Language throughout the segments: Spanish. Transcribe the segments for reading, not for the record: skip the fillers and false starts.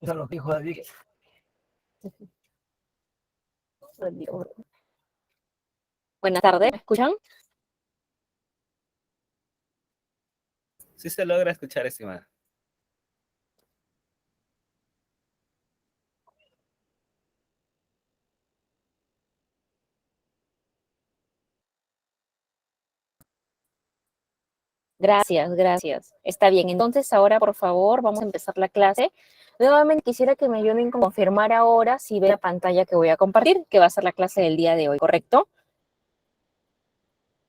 Eso lo dijo David. Buenas tardes, ¿me escuchan? Sí se logra escuchar, estimada. Gracias, gracias. Está bien, entonces ahora por favor vamos a empezar la clase. Nuevamente quisiera que me ayuden a confirmar ahora si ve la pantalla que voy a compartir, que va a ser la clase del día de hoy, ¿correcto?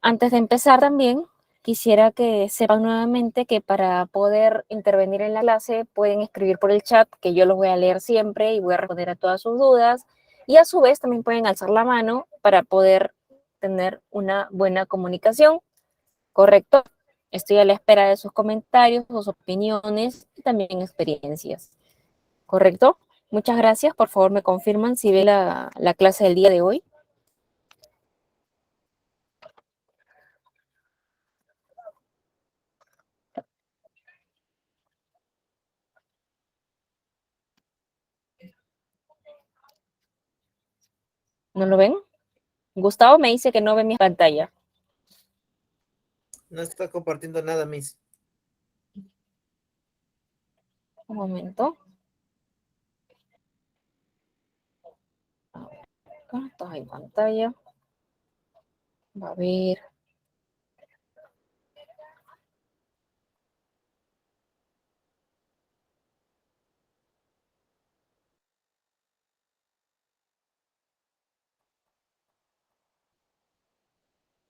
Antes de empezar también, quisiera que sepan nuevamente que para poder intervenir en la clase pueden escribir por el chat, que yo los voy a leer siempre y voy a responder a todas sus dudas. Y a su vez también pueden alzar la mano para poder tener una buena comunicación, ¿correcto? Estoy a la espera de sus comentarios, sus opiniones y también experiencias, ¿correcto? Muchas gracias. Por favor, me confirman si ve la clase del día de hoy. ¿No lo ven? Gustavo me dice que no ve mi pantalla. No está compartiendo nada, Miss. Un momento. Acá está en pantalla. Va a ver.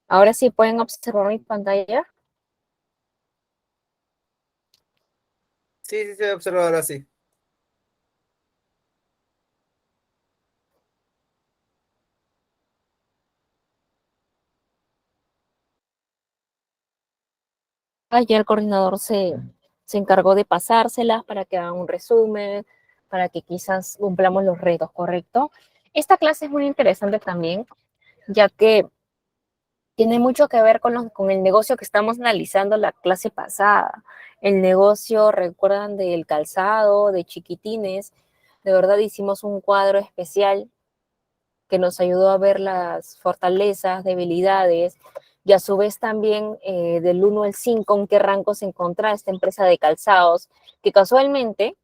Ahora sí pueden observar mi pantalla. Sí, se observa ahora sí. Ya el coordinador se encargó de pasárselas para que hagan un resumen, para que quizás cumplamos los retos, ¿correcto? Esta clase es muy interesante también, ya que tiene mucho que ver con el negocio que estamos analizando la clase pasada. El negocio, recuerdan, del calzado, de chiquitines. De verdad hicimos un cuadro especial que nos ayudó a ver las fortalezas, debilidades, y a su vez también del 1 al 5 en qué rango se encontraba esta empresa de calzados, que casualmente,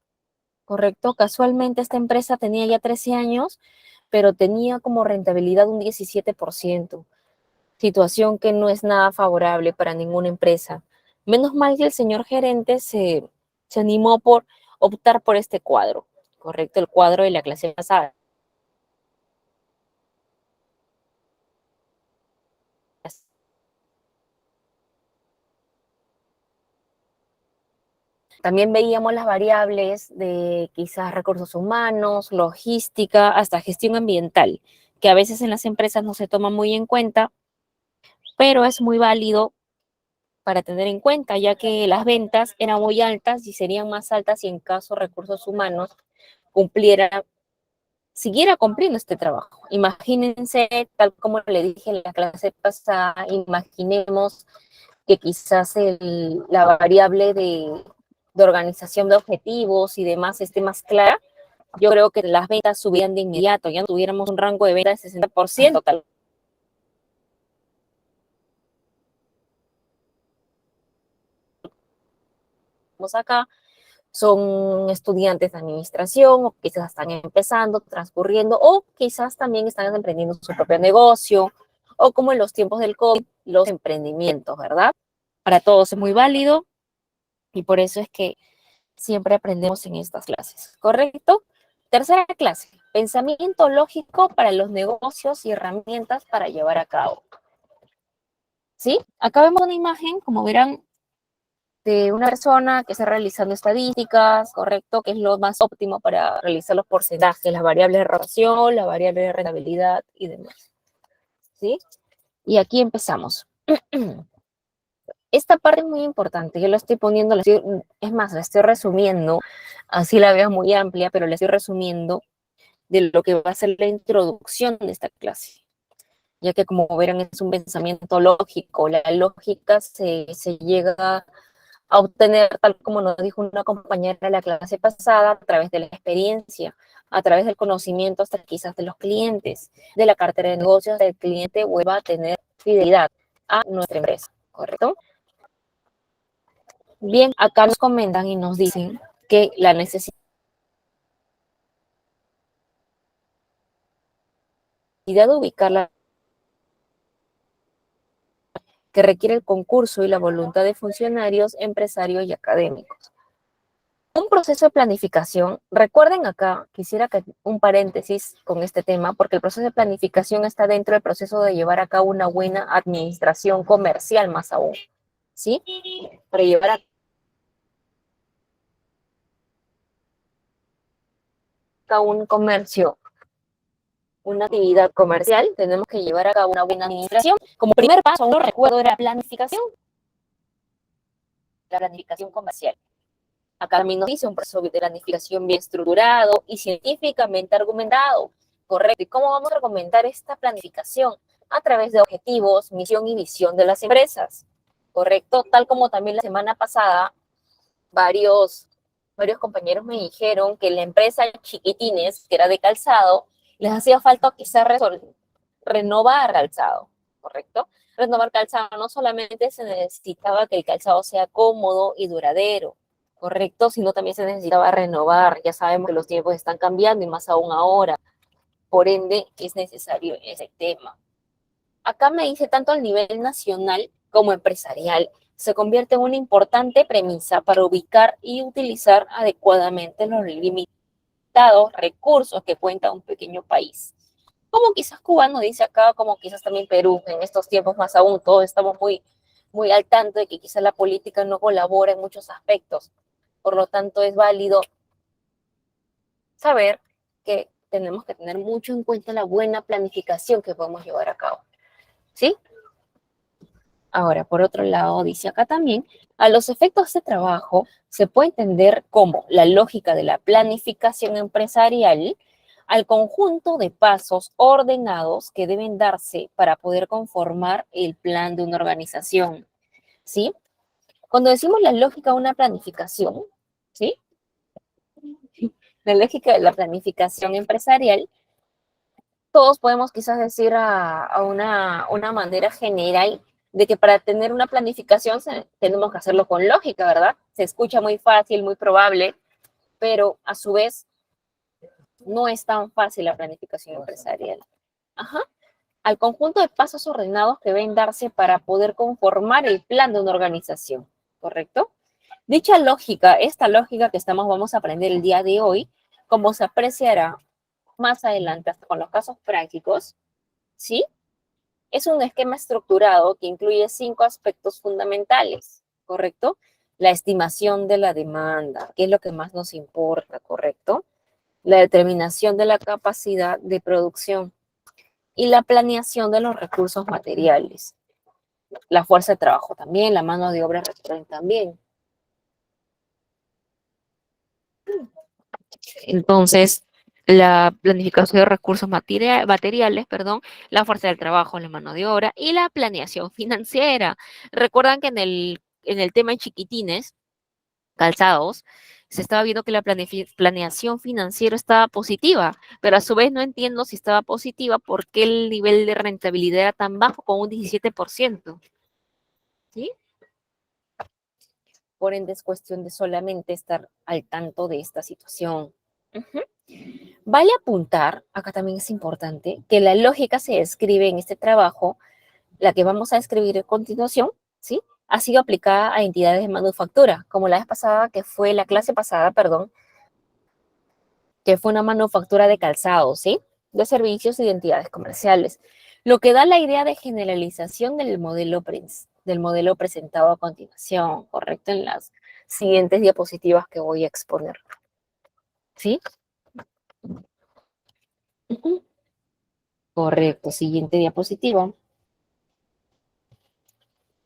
correcto, casualmente esta empresa tenía ya 13 años, pero tenía como rentabilidad un 17%, situación que no es nada favorable para ninguna empresa. Menos mal que el señor gerente se animó por optar por este cuadro, correcto, el cuadro de la clase pasada. También veíamos las variables de quizás recursos humanos, logística, hasta gestión ambiental, que a veces en las empresas no se toma muy en cuenta, pero es muy válido para tener en cuenta, ya que las ventas eran muy altas y serían más altas si en caso recursos humanos cumpliera, siguiera cumpliendo este trabajo. Imagínense, tal como le dije en la clase pasada, imaginemos que quizás la variable de organización de objetivos y demás esté más clara. Yo creo que las ventas subían de inmediato, ya no tuviéramos un rango de ventas de 60%, tal. Acá son estudiantes de administración o quizás están empezando, transcurriendo o quizás también están emprendiendo su propio negocio o como en los tiempos del COVID, los emprendimientos, ¿verdad? Para todos es muy válido y por eso es que siempre aprendemos en estas clases, ¿correcto? Tercera clase, pensamiento lógico para los negocios y herramientas para llevar a cabo. ¿Sí? Acá vemos una imagen, como verán, de una persona que está realizando estadísticas, ¿correcto? Que es lo más óptimo para realizar los porcentajes, las variables de rotación, la variable de rentabilidad y demás. ¿Sí? Y aquí empezamos. Esta parte es muy importante, yo la estoy poniendo, es más, la estoy resumiendo, así la veo muy amplia, pero la estoy resumiendo de lo que va a ser la introducción de esta clase, ya que como verán es un pensamiento lógico, la lógica se llega a obtener, tal como nos dijo una compañera de la clase pasada, a través de la experiencia, a través del conocimiento hasta quizás de los clientes, de la cartera de negocios del cliente, vuelva a tener fidelidad a nuestra empresa, ¿correcto? Bien, acá nos comentan y nos dicen que la necesidad de ubicarla que requiere el concurso y la voluntad de funcionarios, empresarios y académicos. Un proceso de planificación, recuerden acá, quisiera que un paréntesis con este tema, porque el proceso de planificación está dentro del proceso de llevar a cabo una buena administración comercial más aún, ¿sí? Para llevar a cabo un comercio, una actividad comercial, tenemos que llevar a cabo una buena administración. Como primer paso, no recuerdo, era la planificación comercial. Acá también nos dice un proceso de planificación bien estructurado y científicamente argumentado. Correcto. ¿Y cómo vamos a argumentar esta planificación? A través de objetivos, misión y visión de las empresas. Correcto. Tal como también la semana pasada, varios compañeros me dijeron que la empresa Chiquitines, que era de calzado, les hacía falta quizás renovar calzado. Correcto. Renovar calzado no solamente se necesitaba que el calzado sea cómodo y duradero, correcto, sino también se necesitaba renovar. Ya sabemos que los tiempos están cambiando y más aún ahora. Por ende, es necesario ese tema. Acá me dice tanto a nivel nacional como empresarial, se convierte en una importante premisa para ubicar y utilizar adecuadamente los limitados recursos que cuenta un pequeño país. Como quizás Cuba nos dice acá, como quizás también Perú, en estos tiempos más aún, todos estamos muy al tanto de que quizás la política no colabora en muchos aspectos. Por lo tanto, es válido saber que tenemos que tener mucho en cuenta la buena planificación que podemos llevar a cabo. ¿Sí? Ahora, por otro lado, dice acá también, a los efectos de trabajo se puede entender como la lógica de la planificación empresarial al conjunto de pasos ordenados que deben darse para poder conformar el plan de una organización. ¿Sí? Cuando decimos la lógica de una planificación, ¿sí? La lógica de la planificación empresarial, todos podemos quizás decir a una manera general de que para tener una planificación tenemos que hacerlo con lógica, ¿verdad? Se escucha muy fácil, muy probable, pero a su vez no es tan fácil la planificación empresarial. Ajá. Al conjunto de pasos ordenados que deben darse para poder conformar el plan de una organización, ¿correcto? Dicha lógica, esta lógica que vamos a aprender el día de hoy, como se apreciará más adelante hasta con los casos prácticos, ¿sí? Es un esquema estructurado que incluye 5 aspectos fundamentales, ¿correcto? La estimación de la demanda, que es lo que más nos importa, ¿correcto? La determinación de la capacidad de producción y la planeación de los recursos materiales. La fuerza de trabajo también, la mano de obra también. Entonces, la planificación de recursos materiales, perdón, la fuerza del trabajo, la mano de obra y la planeación financiera. Recuerdan que en el tema de Chiquitines, calzados, se estaba viendo que la planeación financiera estaba positiva, pero a su vez no entiendo si estaba positiva porque el nivel de rentabilidad era tan bajo como un 17%. ¿Sí? Por ende, es cuestión de solamente estar al tanto de esta situación. Vale apuntar, acá también es importante, que la lógica se describe en este trabajo, la que vamos a escribir a continuación, ¿sí? Ha sido aplicada a entidades de manufactura, como la vez pasada, que fue la clase pasada, perdón, que fue una manufactura de calzado, ¿sí? De servicios y de entidades comerciales, lo que da la idea de generalización del modelo presentado a continuación, ¿correcto? En las siguientes diapositivas que voy a exponer, ¿sí? Correcto, siguiente diapositiva.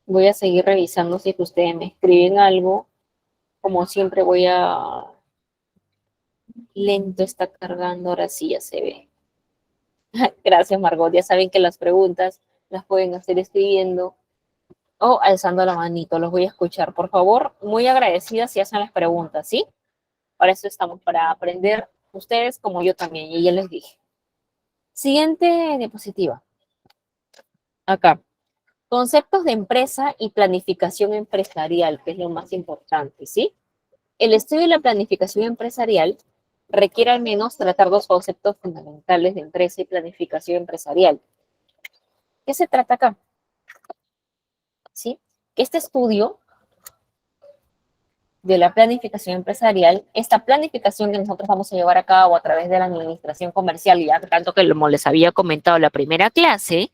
Voy a seguir revisando si ustedes me escriben algo. Como siempre voy a... Lento está cargando, ahora sí ya se ve. Gracias, Margot. Ya saben que las preguntas las pueden hacer escribiendo o alzando la manito. Los voy a escuchar, por favor. Muy agradecida si hacen las preguntas, ¿sí? Para eso estamos, para aprender ustedes como yo también, y ya les dije. Siguiente diapositiva. Acá. Conceptos de empresa y planificación empresarial, que es lo más importante, ¿sí? El estudio de la planificación empresarial requiere al menos tratar dos conceptos fundamentales de empresa y planificación empresarial. ¿Qué se trata acá? ¿Sí? Que este estudio de la planificación empresarial, esta planificación que nosotros vamos a llevar a cabo a través de la administración comercial, ya tanto que como les había comentado en la primera clase,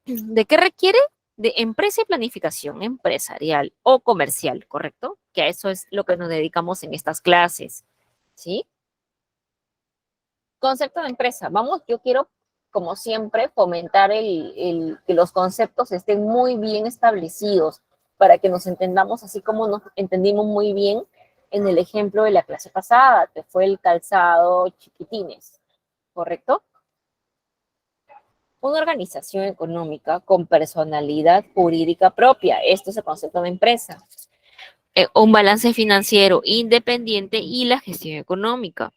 ¿de qué requiere? De empresa y planificación empresarial o comercial, ¿correcto? Que a eso es lo que nos dedicamos en estas clases, ¿sí? Concepto de empresa. Vamos, yo quiero, como siempre, fomentar que los conceptos estén muy bien establecidos para que nos entendamos así como nos entendimos muy bien en el ejemplo de la clase pasada, que fue el calzado chiquitines, ¿correcto? Una organización económica con personalidad jurídica propia. Esto es el concepto de empresa. Un balance financiero independiente y la gestión económica.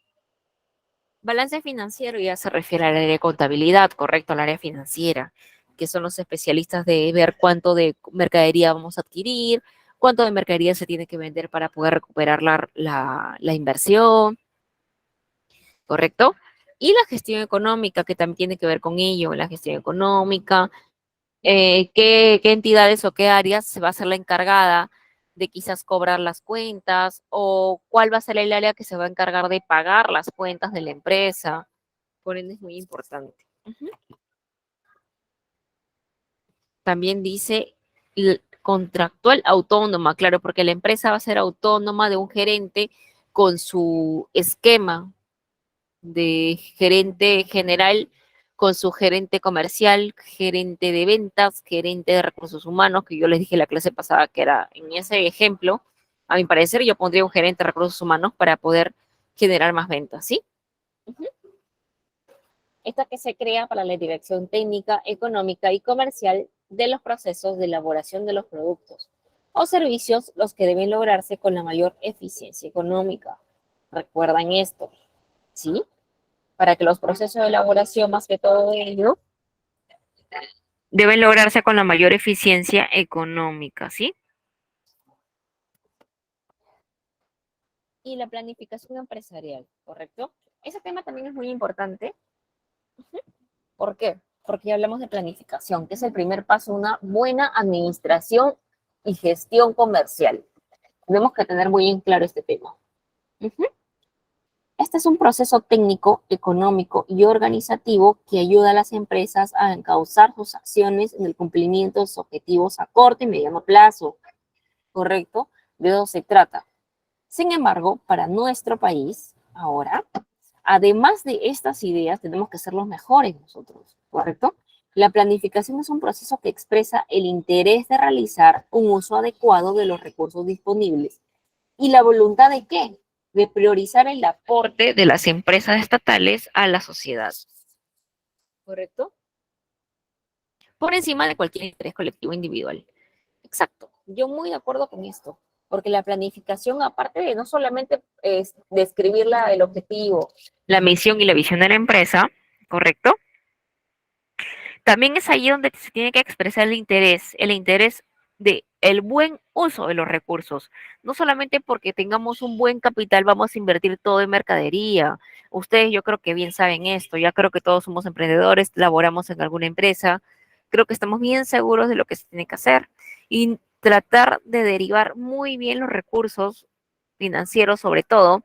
Balance financiero ya se refiere al área de contabilidad, correcto, al área financiera, que son los especialistas de ver cuánto de mercadería vamos a adquirir, cuánto de mercadería se tiene que vender para poder recuperar la inversión, correcto. Y la gestión económica, que también tiene que ver con ello, la gestión económica, qué entidades o qué áreas se va a ser la encargada de quizás cobrar las cuentas o cuál va a ser el área que se va a encargar de pagar las cuentas de la empresa. Por ende es muy importante. Ujú. También dice contractual autónoma, claro, porque la empresa va a ser autónoma de un gerente con su esquema de gerente general, con su gerente comercial, gerente de ventas, gerente de recursos humanos, que yo les dije la clase pasada que era en ese ejemplo, a mi parecer yo pondría un gerente de recursos humanos para poder generar más ventas, ¿sí? Ujú. Esta que se crea para la dirección técnica, económica y comercial de los procesos de elaboración de los productos o servicios, los que deben lograrse con la mayor eficiencia económica. Recuerdan esto, ¿sí? Para que los procesos de elaboración, más que todo ello, deben lograrse con la mayor eficiencia económica, ¿sí? Y la planificación empresarial, ¿correcto? Ese tema también es muy importante. ¿Por qué? Porque ya hablamos de planificación, que es el primer paso de una buena administración y gestión comercial. Tenemos que tener muy en claro este tema. Uh-huh. Este es un proceso técnico, económico y organizativo que ayuda a las empresas a encauzar sus acciones en el cumplimiento de sus objetivos a corto y mediano plazo. ¿Correcto? De eso se trata. Sin embargo, para nuestro país, ahora, además de estas ideas, tenemos que ser los mejores nosotros, ¿correcto? La planificación es un proceso que expresa el interés de realizar un uso adecuado de los recursos disponibles y la voluntad de qué? De priorizar el aporte de las empresas estatales a la sociedad, ¿correcto? Por encima de cualquier interés colectivo individual. Exacto, yo muy de acuerdo con esto, porque la planificación, aparte de no solamente es describir el objetivo, la misión y la visión de la empresa, ¿correcto? También es ahí donde se tiene que expresar el interés de el buen uso de los recursos. No solamente porque tengamos un buen capital vamos a invertir todo en mercadería. Ustedes yo creo que bien saben esto, ya creo que todos somos emprendedores, laboramos en alguna empresa, creo que estamos bien seguros de lo que se tiene que hacer y tratar de derivar muy bien los recursos financieros sobre todo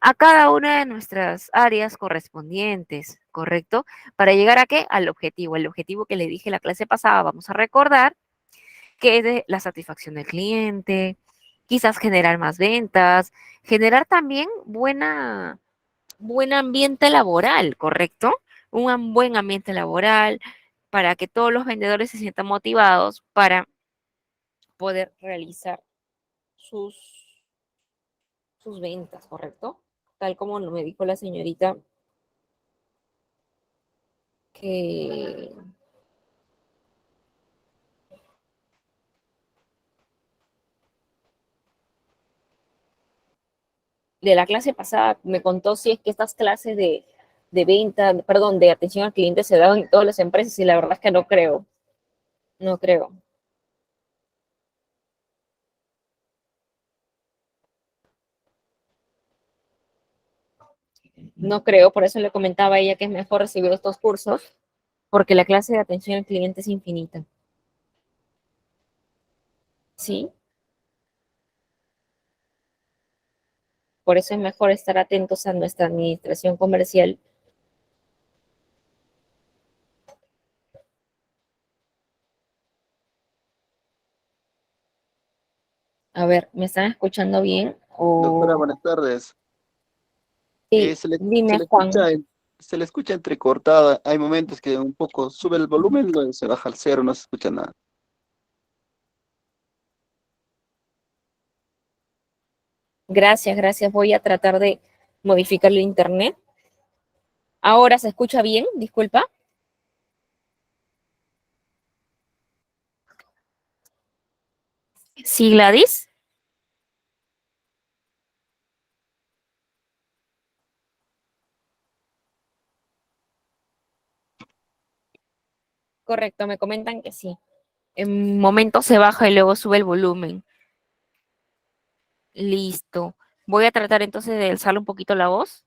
a cada una de nuestras áreas correspondientes, ¿correcto? Para llegar a qué? Al objetivo. El objetivo que le dije en la clase pasada, vamos a recordar, que es de la satisfacción del cliente, quizás generar más ventas, generar también buen ambiente laboral, ¿correcto? Un buen ambiente laboral para que todos los vendedores se sientan motivados para poder realizar sus, sus ventas, ¿correcto? Tal como me dijo la señorita que de la clase pasada me contó si es que estas clases de venta, perdón, de atención al cliente se dan en todas las empresas y la verdad es que no creo. No creo. No creo, por eso le comentaba a ella que es mejor recibir estos cursos, porque la clase de atención al cliente es infinita. ¿Sí? Por eso es mejor estar atentos a nuestra administración comercial. A ver, ¿me están escuchando bien? Doctora, O buenas tardes. sí, Se dime, le Juan. escucha, se le escucha entrecortada. Hay momentos que un poco sube el volumen, luego se baja al cero, no se escucha nada. Gracias, gracias. Voy a tratar de modificar el internet. Ahora se escucha bien, disculpa. Sí, Gladys. Correcto, me comentan que sí. En momentos se baja y luego sube el volumen. Listo. Voy a tratar entonces de alzar un poquito la voz.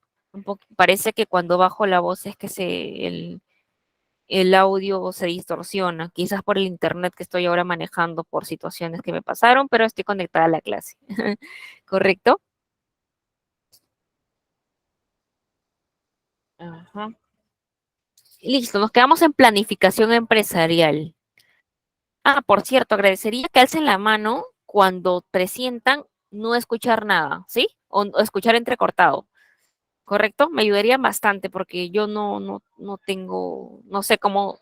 Parece que cuando bajo la voz es que el audio se distorsiona, quizás por el internet que estoy ahora manejando por situaciones que me pasaron, pero estoy conectada a la clase. ¿Correcto? Ajá. Listo, nos quedamos en planificación empresarial. Ah, por cierto, agradecería que alcen la mano cuando presientan no escuchar nada, ¿sí? O escuchar entrecortado, ¿correcto? Me ayudarían bastante porque yo no tengo, no sé cómo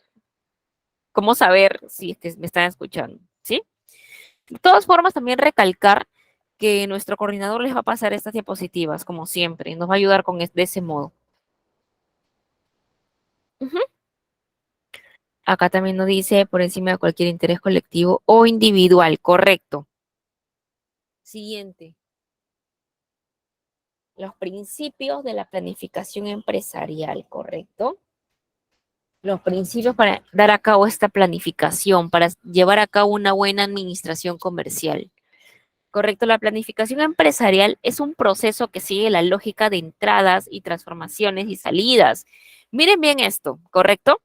saber si es que me están escuchando, ¿sí? De todas formas, también recalcar que nuestro coordinador les va a pasar estas diapositivas, como siempre, y nos va a ayudar de ese modo. Ujú. Acá también nos dice por encima de cualquier interés colectivo o individual, correcto. Siguiente. Los principios de la planificación empresarial, ¿correcto? Los principios para dar a cabo esta planificación, para llevar a cabo una buena administración comercial. ¿Correcto? La planificación empresarial es un proceso que sigue la lógica de entradas y transformaciones y salidas. Miren bien esto, ¿correcto?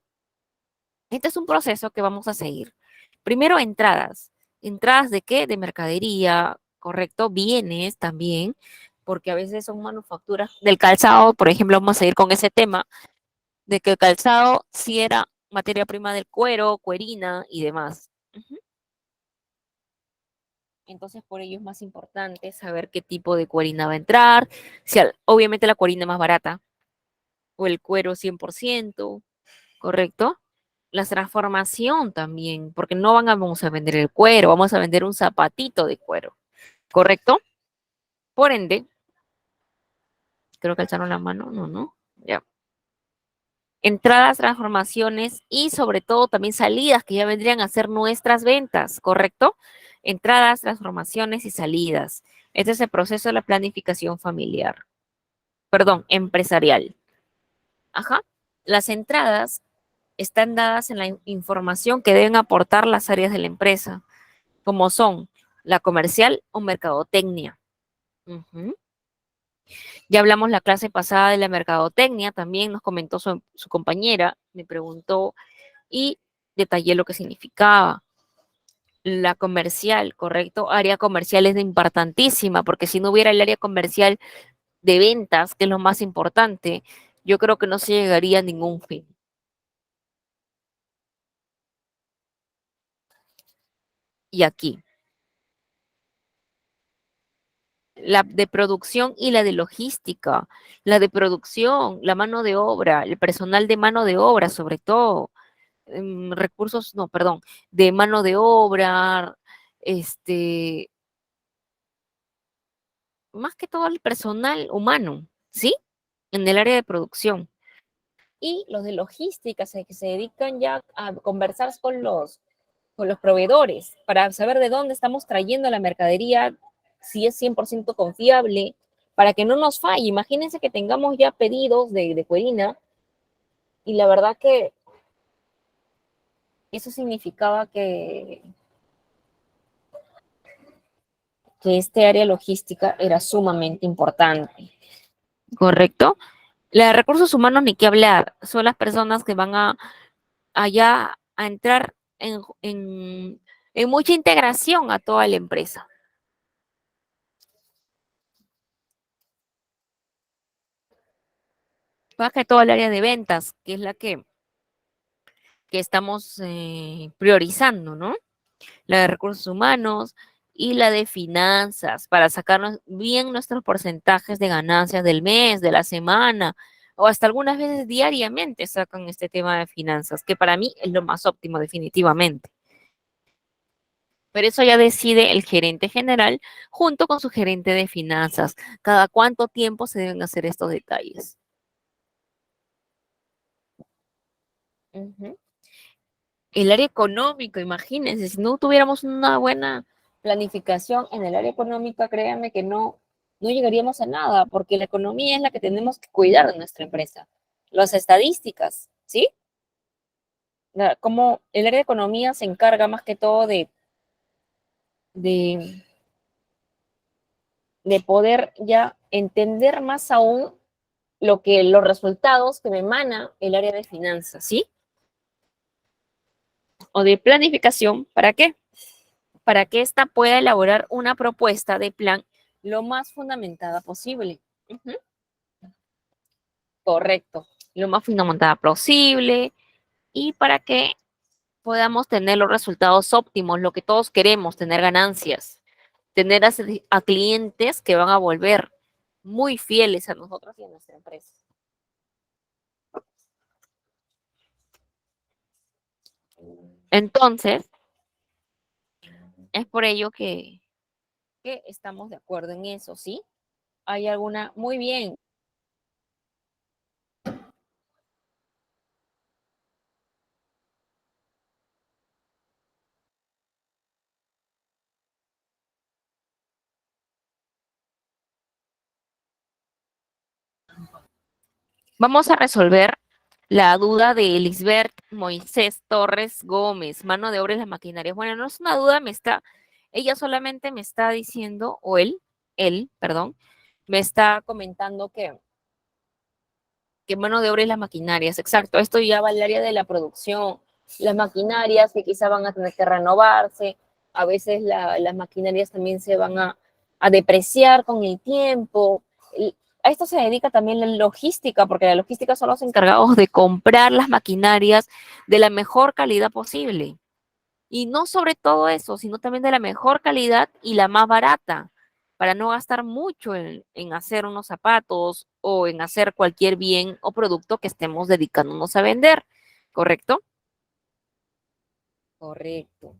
Este es un proceso que vamos a seguir. Primero, entradas. ¿Entradas de qué? De mercadería, ¿correcto? Bienes también, porque a veces son manufacturas del calzado, por ejemplo, vamos a seguir con ese tema, de que el calzado sí era materia prima del cuero, cuerina y demás. Ujú. Entonces, por ello es más importante saber qué tipo de cuerina va a entrar, si obviamente la cuerina más barata o el cuero 100%, ¿correcto? La transformación también, porque no vamos a vender el cuero, vamos a vender un zapatito de cuero, ¿correcto? Por ende, creo que alzaron la mano, no, ya. Entradas, transformaciones y sobre todo también salidas que ya vendrían a ser nuestras ventas, ¿correcto? Entradas, transformaciones y salidas. Este es el proceso de la planificación familiar, perdón, empresarial. Ajá. Las entradas están dadas en la información que deben aportar las áreas de la empresa, como son la comercial o mercadotecnia. Ujú. Ya hablamos la clase pasada de la mercadotecnia, también nos comentó su compañera, me preguntó y detallé lo que significaba. La comercial, ¿correcto? Área comercial es importantísima, porque si no hubiera el área comercial de ventas, que es lo más importante, yo creo que no se llegaría a ningún fin. Y aquí, la de producción y la de logística, la de producción, la mano de obra, el personal de mano de obra, sobre todo, recursos, no, perdón, de mano de obra, este, más que todo el personal humano, ¿sí? En el área de producción. Y los de logística, que se dedican ya a conversar con los proveedores para saber de dónde estamos trayendo la mercadería, si es 100% confiable, para que no nos falle. Imagínense que tengamos ya pedidos de Cuerina y la verdad que eso significaba que este área logística era sumamente importante, ¿correcto? La de recursos humanos ni qué hablar, son las personas que van allá a entrar en mucha integración a toda la empresa. Más que todo el área de ventas, que es la que estamos priorizando, ¿no? La de recursos humanos y la de finanzas, para sacarnos bien nuestros porcentajes de ganancias del mes, de la semana, o hasta algunas veces diariamente sacan este tema de finanzas, que para mí es lo más óptimo definitivamente. Pero eso ya decide el gerente general junto con su gerente de finanzas. Cada cuánto tiempo se deben hacer estos detalles. Ujú. El área económica, imagínense, si no tuviéramos una buena planificación en el área económica, créanme que no llegaríamos a nada, porque la economía es la que tenemos que cuidar de nuestra empresa. Las estadísticas, ¿sí? Como el área de economía se encarga más que todo de, de poder ya entender más aún los resultados que me emana el área de finanzas, ¿sí? O de planificación, ¿para qué? Para que ésta pueda elaborar una propuesta de plan lo más fundamentada posible. Ujú. Correcto, lo más fundamentada posible y para que podamos tener los resultados óptimos, lo que todos queremos, tener ganancias, tener a clientes que van a volver muy fieles a nosotros y a nuestra empresa. Entonces, es por ello que estamos de acuerdo en eso, ¿sí? ¿Hay alguna? Muy bien. Vamos a resolver la duda de Elisbeth Moisés Torres Gómez, mano de obra y las maquinarias. Bueno, no es una duda, ella solamente me está diciendo, o perdón, me está comentando que mano de obra y las maquinarias, exacto, esto ya va al área de la producción, las maquinarias que quizá van a tener que renovarse, a veces las maquinarias también se van a depreciar con el tiempo. A esto se dedica también la logística, porque la logística son los encargados de comprar las maquinarias de la mejor calidad posible. Y no sobre todo eso, sino también de la mejor calidad y la más barata, para no gastar mucho en hacer unos zapatos o en hacer cualquier bien o producto que estemos dedicándonos a vender. ¿Correcto? Correcto.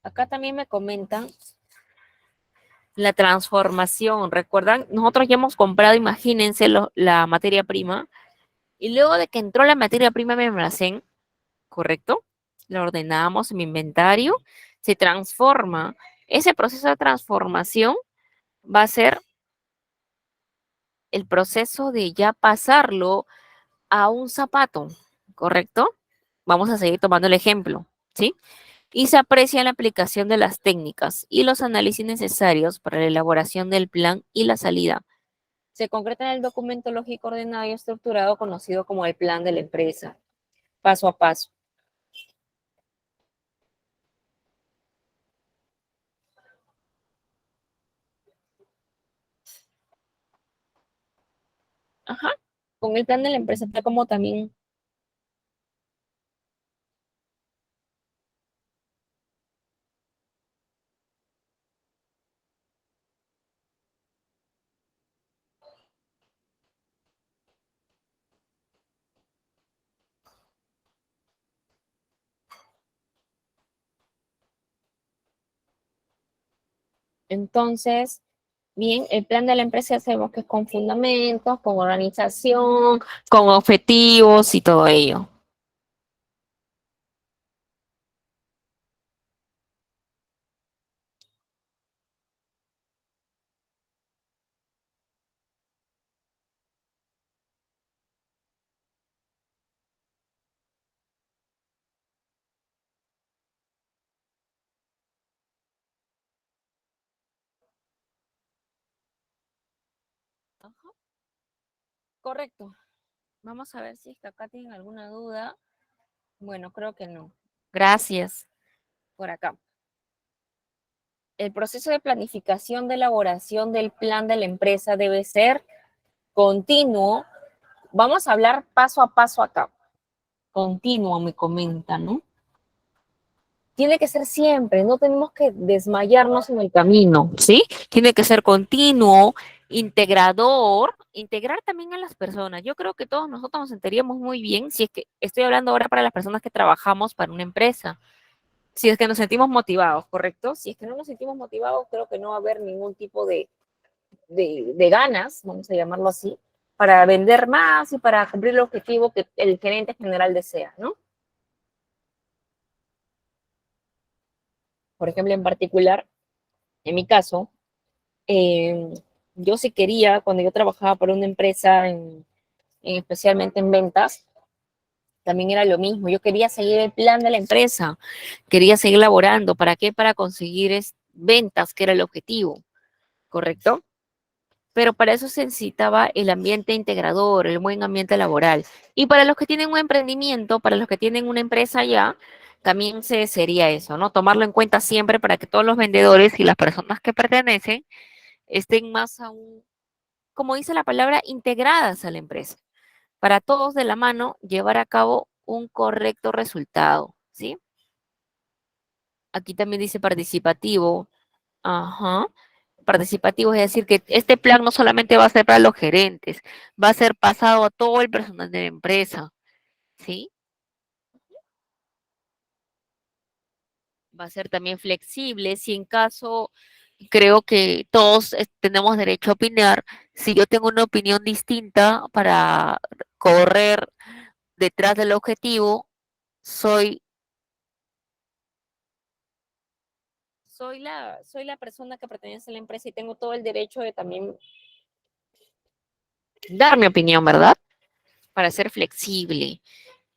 Acá también me comentan la transformación. ¿Recuerdan? Nosotros ya hemos comprado, imagínense, la materia prima. Y luego de que entró la materia prima en mi almacén, ¿correcto? La ordenamos en mi inventario, se transforma. Ese proceso de transformación va a ser el proceso de ya pasarlo a un zapato, ¿correcto? Vamos a seguir tomando el ejemplo, ¿sí? Y se aprecia la aplicación de las técnicas y los análisis necesarios para la elaboración del plan y la salida. Se concreta en el documento lógico ordenado y estructurado conocido como el plan de la empresa, paso a paso. Ajá, con el plan de la empresa está como también. Entonces, bien, el plan de la empresa hacemos que es con fundamentos, con organización, con objetivos y todo ello. Ajá, correcto. Vamos a ver si es que acá tienen alguna duda. Bueno, creo que no. Gracias por acá. El proceso de planificación de elaboración del plan de la empresa debe ser continuo. Vamos a hablar paso a paso acá. Continuo, me comentan, ¿no? Tiene que ser siempre, no tenemos que desmayarnos en el camino, ¿sí? Tiene que ser continuo, integrador, integrar también a las personas. Yo creo que todos nosotros nos sentiríamos muy bien si es que estoy hablando ahora para las personas que trabajamos para una empresa. Si es que nos sentimos motivados, ¿correcto? Si es que no nos sentimos motivados, creo que no va a haber ningún tipo de ganas, vamos a llamarlo así, para vender más y para cumplir el objetivo que el gerente general desea, ¿no? Por ejemplo, en particular, en mi caso, eh, yo sí quería, cuando yo trabajaba para una empresa, especialmente en ventas, también era lo mismo. Yo quería seguir el plan de la empresa, quería seguir laborando. ¿Para qué? Para conseguir ventas, que era el objetivo, ¿correcto? Pero para eso se necesitaba el ambiente integrador, el buen ambiente laboral. Y para los que tienen un emprendimiento, para los que tienen una empresa ya, también sería eso, ¿no? Tomarlo en cuenta siempre para que todos los vendedores y las personas que pertenecen estén más aún, como dice la palabra, integradas a la empresa. Para todos de la mano llevar a cabo un correcto resultado, ¿sí? Aquí también dice participativo. Ajá. Participativo es decir que este plan no solamente va a ser para los gerentes, va a ser pasado a todo el personal de la empresa, ¿sí? Va a ser también flexible, si en caso creo que todos tenemos derecho a opinar, si yo tengo una opinión distinta para correr detrás del objetivo, soy, soy la persona que pertenece a la empresa y tengo todo el derecho de también dar mi opinión, ¿verdad? Para ser flexible.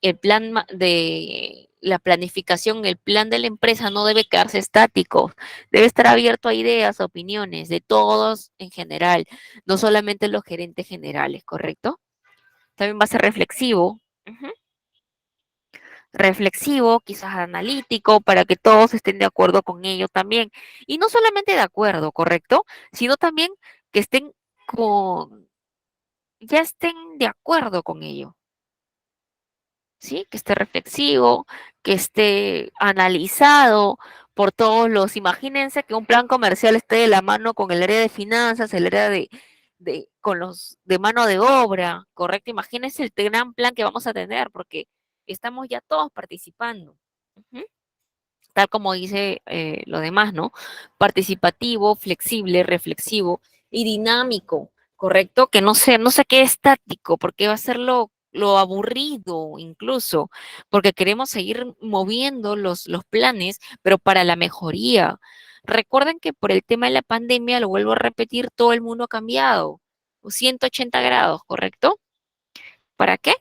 El plan de la planificación, el plan de la empresa no debe quedarse estático, debe estar abierto a ideas, a opiniones de todos en general, no solamente los gerentes generales, ¿correcto? También va a ser reflexivo, reflexivo, quizás analítico, para que todos estén de acuerdo con ello también. Y no solamente de acuerdo, ¿correcto? Sino también que estén ya estén de acuerdo con ello. ¿Sí? Que esté reflexivo, que esté analizado por todos imagínense que un plan comercial esté de la mano con el área de finanzas, el área con los de mano de obra, ¿correcto? Imagínense el gran plan que vamos a tener, porque estamos ya todos participando. Ujú. Tal como dice lo demás, ¿no? Participativo, flexible, reflexivo y dinámico, ¿correcto? Que no se quede estático, porque va a ser lo aburrido incluso, porque queremos seguir moviendo los planes, pero para la mejoría. Recuerden que por el tema de la pandemia, lo vuelvo a repetir, todo el mundo ha cambiado, 180 grados, ¿correcto? ¿Para qué?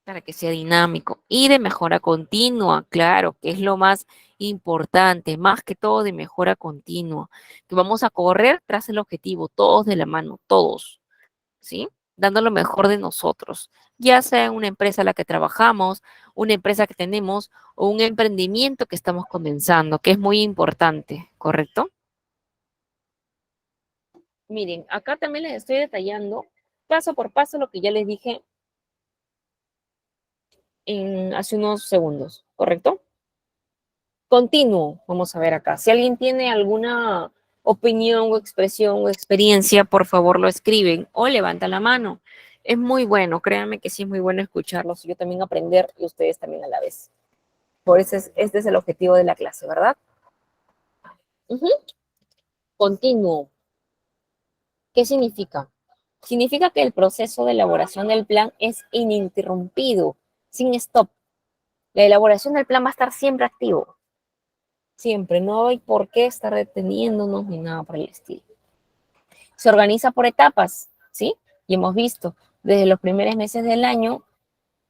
Para que sea dinámico y de mejora continua, claro, que es lo más importante, más que todo de mejora continua, que vamos a correr tras el objetivo, todos de la mano, todos, ¿sí? Dando lo mejor de nosotros, ya sea una empresa a la que trabajamos, una empresa que tenemos o un emprendimiento que estamos comenzando, que es muy importante, ¿correcto? Miren, acá también les estoy detallando paso por paso lo que ya les dije hace unos segundos, ¿correcto? Continuo, vamos a ver acá. Si alguien tiene alguna opinión o expresión o experiencia, por favor lo escriben o levanta la mano. Es muy bueno, créanme que sí es muy bueno escucharlos y yo también aprender y ustedes también a la vez. Por eso este es el objetivo de la clase, ¿verdad? Ujú. Continuo. ¿Qué significa? Significa que el proceso de elaboración del plan es ininterrumpido, sin stop. La elaboración del plan va a estar siempre activo. Siempre, no hay por qué estar deteniéndonos ni nada por el estilo. Se organiza por etapas, ¿sí? Y hemos visto desde los primeros meses del año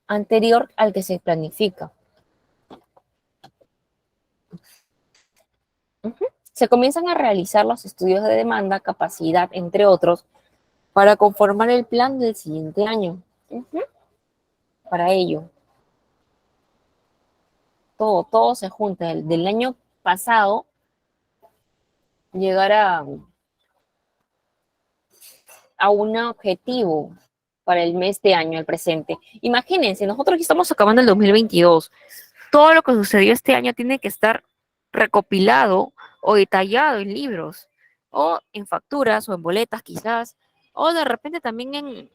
anterior al que se planifica. Se comienzan a realizar los estudios de demanda, capacidad, entre otros, para conformar el plan del siguiente año. Ujú. Para ello, todo se junta. Del año pasado, llegar a un objetivo para el mes de año, el presente. Imagínense, nosotros aquí estamos acabando el 2022. Todo lo que sucedió este año tiene que estar recopilado o detallado en libros, o en facturas, o en boletas quizás, o de repente también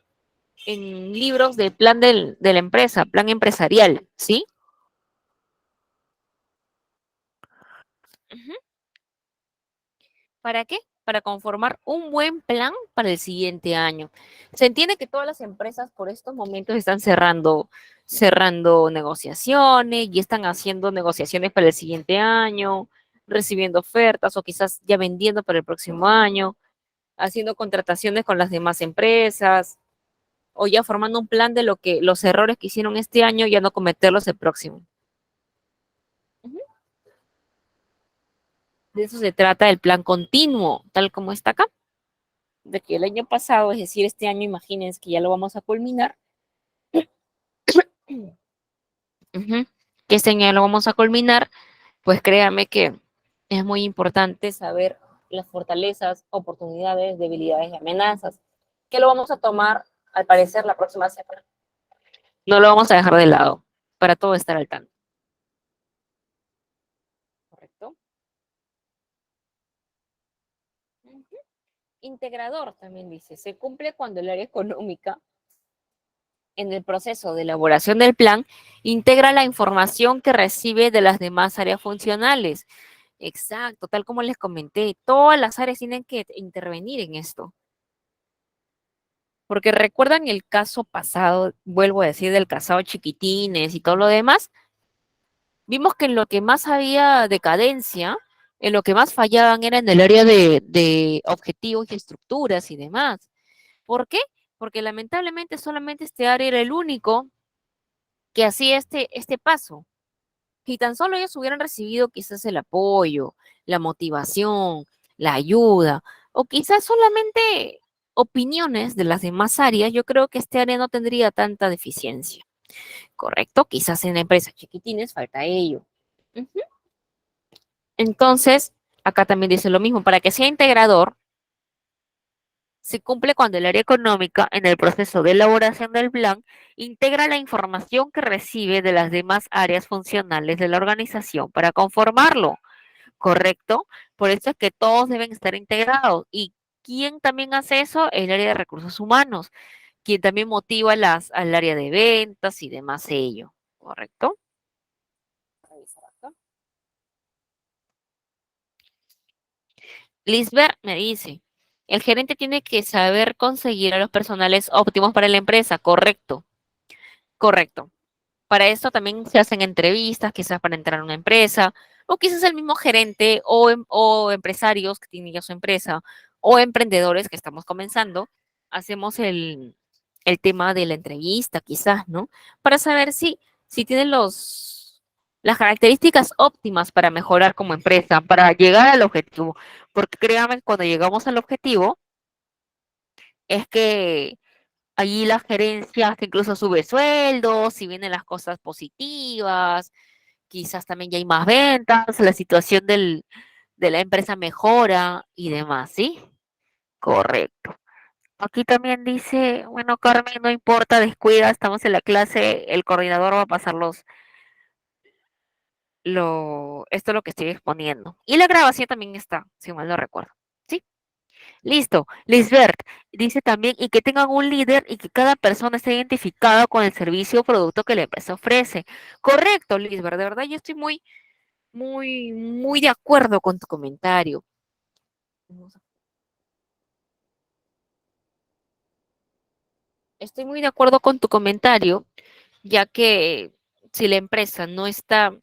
en libros de plan de la empresa, plan empresarial, ¿sí? Ujú. ¿Para qué? Para conformar un buen plan para el siguiente año. Se entiende que todas las empresas por estos momentos están cerrando negociaciones y están haciendo negociaciones para el siguiente año, recibiendo ofertas o quizás ya vendiendo para el próximo año, haciendo contrataciones con las demás empresas o ya formando un plan de lo que los errores que hicieron este año ya no cometerlos el próximo. Ujú. De eso se trata el plan continuo, tal como está acá. De que el año pasado, es decir, este año, imagínense que ya lo vamos a culminar, ujú, que este año ya lo vamos a culminar, pues créame que es muy importante saber las fortalezas, oportunidades, debilidades y amenazas, que lo vamos a tomar, al parecer, la próxima semana. No lo vamos a dejar de lado, para todo estar al tanto. ¿Correcto? Ujú. Integrador también dice, se cumple cuando el área económica en el proceso de elaboración del plan, integra la información que recibe de las demás áreas funcionales. Exacto, tal como les comenté, todas las áreas tienen que intervenir en esto. Porque recuerdan el caso pasado, vuelvo a decir, del casado chiquitines y todo lo demás, vimos que en lo que más había decadencia, en lo que más fallaban era en el área de objetivos y estructuras y demás. ¿Por qué? Porque lamentablemente solamente este área era el único que hacía este paso. Si tan solo ellos hubieran recibido quizás el apoyo, la motivación, la ayuda, o quizás solamente opiniones de las demás áreas, yo creo que este área no tendría tanta deficiencia. ¿Correcto? Quizás en empresas chiquitines falta ello. Ujú. Entonces, acá también dice lo mismo, para que sea integrador, se cumple cuando el área económica, en el proceso de elaboración del plan, integra la información que recibe de las demás áreas funcionales de la organización para conformarlo, ¿correcto? Por eso es que todos deben estar integrados. ¿Y quién también hace eso? El área de recursos humanos, quien también motiva al área de ventas y demás ello, ¿correcto? Lisbeth me dice, el gerente tiene que saber conseguir a los personales óptimos para la empresa, ¿correcto? Correcto. Para esto también se hacen entrevistas, quizás para entrar a una empresa, o quizás el mismo gerente o empresarios que tienen ya su empresa, o emprendedores que estamos comenzando, hacemos el tema de la entrevista, quizás, ¿no? Para saber si tienen las características óptimas para mejorar como empresa, para llegar al objetivo. Porque créanme, cuando llegamos al objetivo, es que allí la gerencia incluso sube sueldos, si vienen las cosas positivas, quizás también ya hay más ventas, la situación de la empresa mejora y demás, ¿sí? Correcto. Aquí también dice, bueno, Carmen, no importa, descuida, estamos en la clase, el coordinador va a pasar esto es lo que estoy exponiendo. Y la grabación también está, si mal no recuerdo. ¿Sí? Listo. Lisbeth dice también, y que tengan un líder y que cada persona esté identificada con el servicio o producto que la empresa ofrece. Correcto, Lisbeth, de verdad yo estoy muy de acuerdo con tu comentario. Estoy muy de acuerdo con tu comentario, ya que si la empresa no está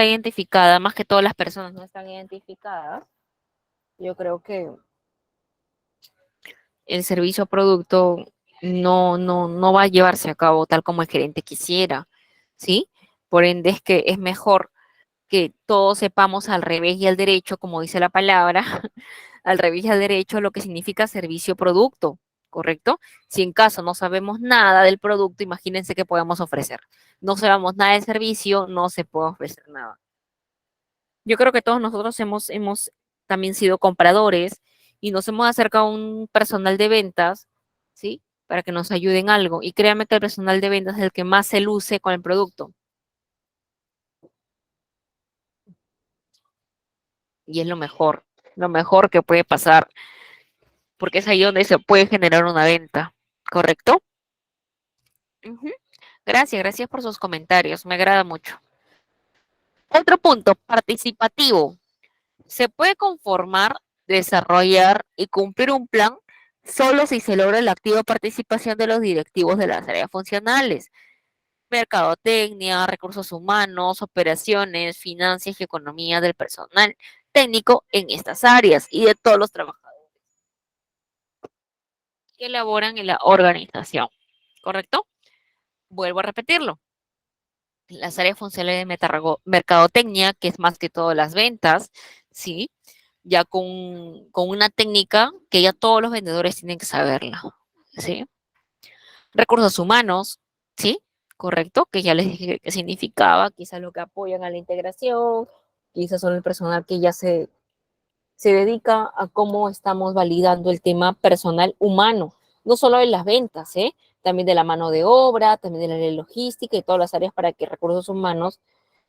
identificada, más que todas las personas no están identificadas, yo creo que el servicio o producto no va a llevarse a cabo tal como el gerente quisiera, ¿sí? Por ende es que es mejor que todos sepamos al revés y al derecho, como dice la palabra, al revés y al derecho, lo que significa servicio o producto, ¿correcto? Si en caso no sabemos nada del producto, imagínense qué podemos ofrecer. No sabemos nada del servicio, no se puede ofrecer nada. Yo creo que todos nosotros hemos también sido compradores y nos hemos acercado a un personal de ventas, ¿sí? Para que nos ayuden en algo. Y créanme que el personal de ventas es el que más se luce con el producto. Y es lo mejor que puede pasar, porque es ahí donde se puede generar una venta, ¿correcto? Ujú. Gracias por sus comentarios, me agrada mucho. Otro punto, participativo. Se puede conformar, desarrollar y cumplir un plan solo si se logra la activa participación de los directivos de las áreas funcionales, mercadotecnia, recursos humanos, operaciones, finanzas y economía del personal técnico en estas áreas y de todos los trabajadores que elaboran en la organización, ¿correcto? Vuelvo a repetirlo. Las áreas funcionales de mercadotecnia, que es más que todo las ventas, ¿sí? Ya con una técnica que ya todos los vendedores tienen que saberla, ¿sí? Recursos humanos, ¿sí? Correcto, que ya les dije qué significaba, quizás lo que apoyan a la integración, quizás son el personal que ya se dedica a cómo estamos validando el tema personal humano, no solo de las ventas, ¿eh? También de la mano de obra, también de la logística y todas las áreas para que recursos humanos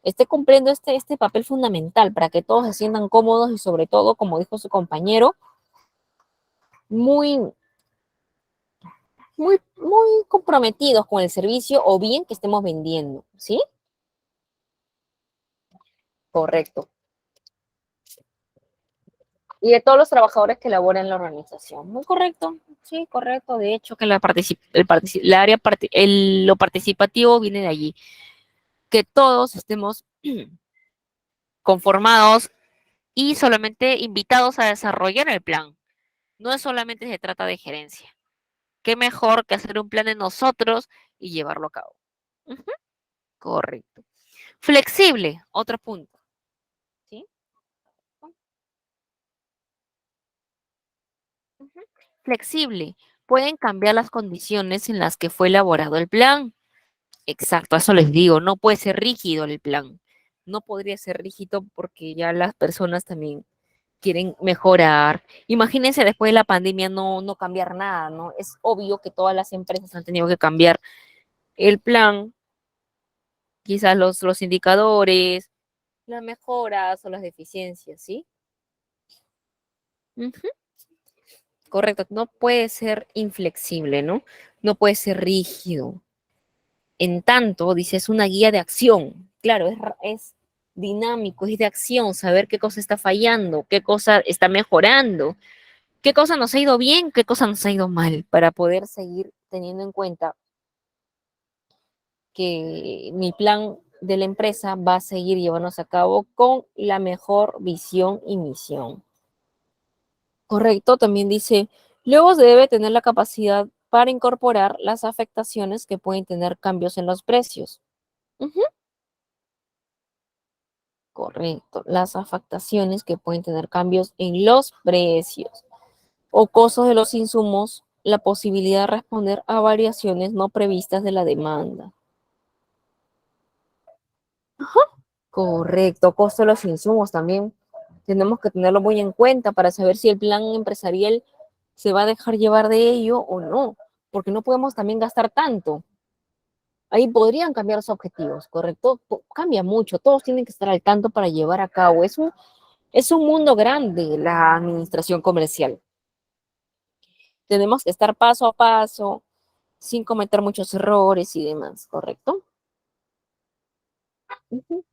esté cumpliendo este papel fundamental, para que todos se sientan cómodos y sobre todo, como dijo su compañero, muy, muy comprometidos con el servicio o bien que estemos vendiendo, ¿sí? Correcto. Y de todos los trabajadores que laboran en la organización. Muy correcto, sí, correcto. De hecho, que lo participativo viene de allí. Que todos estemos conformados y solamente invitados a desarrollar el plan. No es solamente se trata de gerencia. Qué mejor que hacer un plan de nosotros y llevarlo a cabo. Ujú, correcto. Flexible, otro punto. ¿Sí? Ujú. Flexible. Pueden cambiar las condiciones en las que fue elaborado el plan. Exacto, eso les digo, no puede ser rígido el plan. No podría ser rígido porque ya las personas también quieren mejorar. Imagínense después de la pandemia no cambiar nada, ¿no? Es obvio que todas las empresas han tenido que cambiar el plan, quizás los indicadores, las mejoras o las deficiencias, ¿sí? Ujú, correcto, no puede ser inflexible, ¿no? No puede ser rígido. En tanto, dice, es una guía de acción. Claro, es dinámico, es de acción, saber qué cosa está fallando, qué cosa está mejorando, qué cosa nos ha ido bien, qué cosa nos ha ido mal, para poder seguir teniendo en cuenta que mi plan de la empresa va a seguir llevándose a cabo con la mejor visión y misión. Correcto, también dice, luego se debe tener la capacidad para incorporar las afectaciones que pueden tener cambios en los precios. Ujú, correcto, las afectaciones que pueden tener cambios en los precios o costos de los insumos, la posibilidad de responder a variaciones no previstas de la demanda. Correcto, costo de los insumos también tenemos que tenerlo muy en cuenta para saber si el plan empresarial se va a dejar llevar de ello o no, porque no podemos también gastar tanto. Ahí podrían cambiar los objetivos, ¿correcto? Cambia mucho, todos tienen que estar al tanto para llevar a cabo. Es un mundo grande la administración comercial. Tenemos que estar paso a paso, sin cometer muchos errores y demás, ¿correcto? Ujú.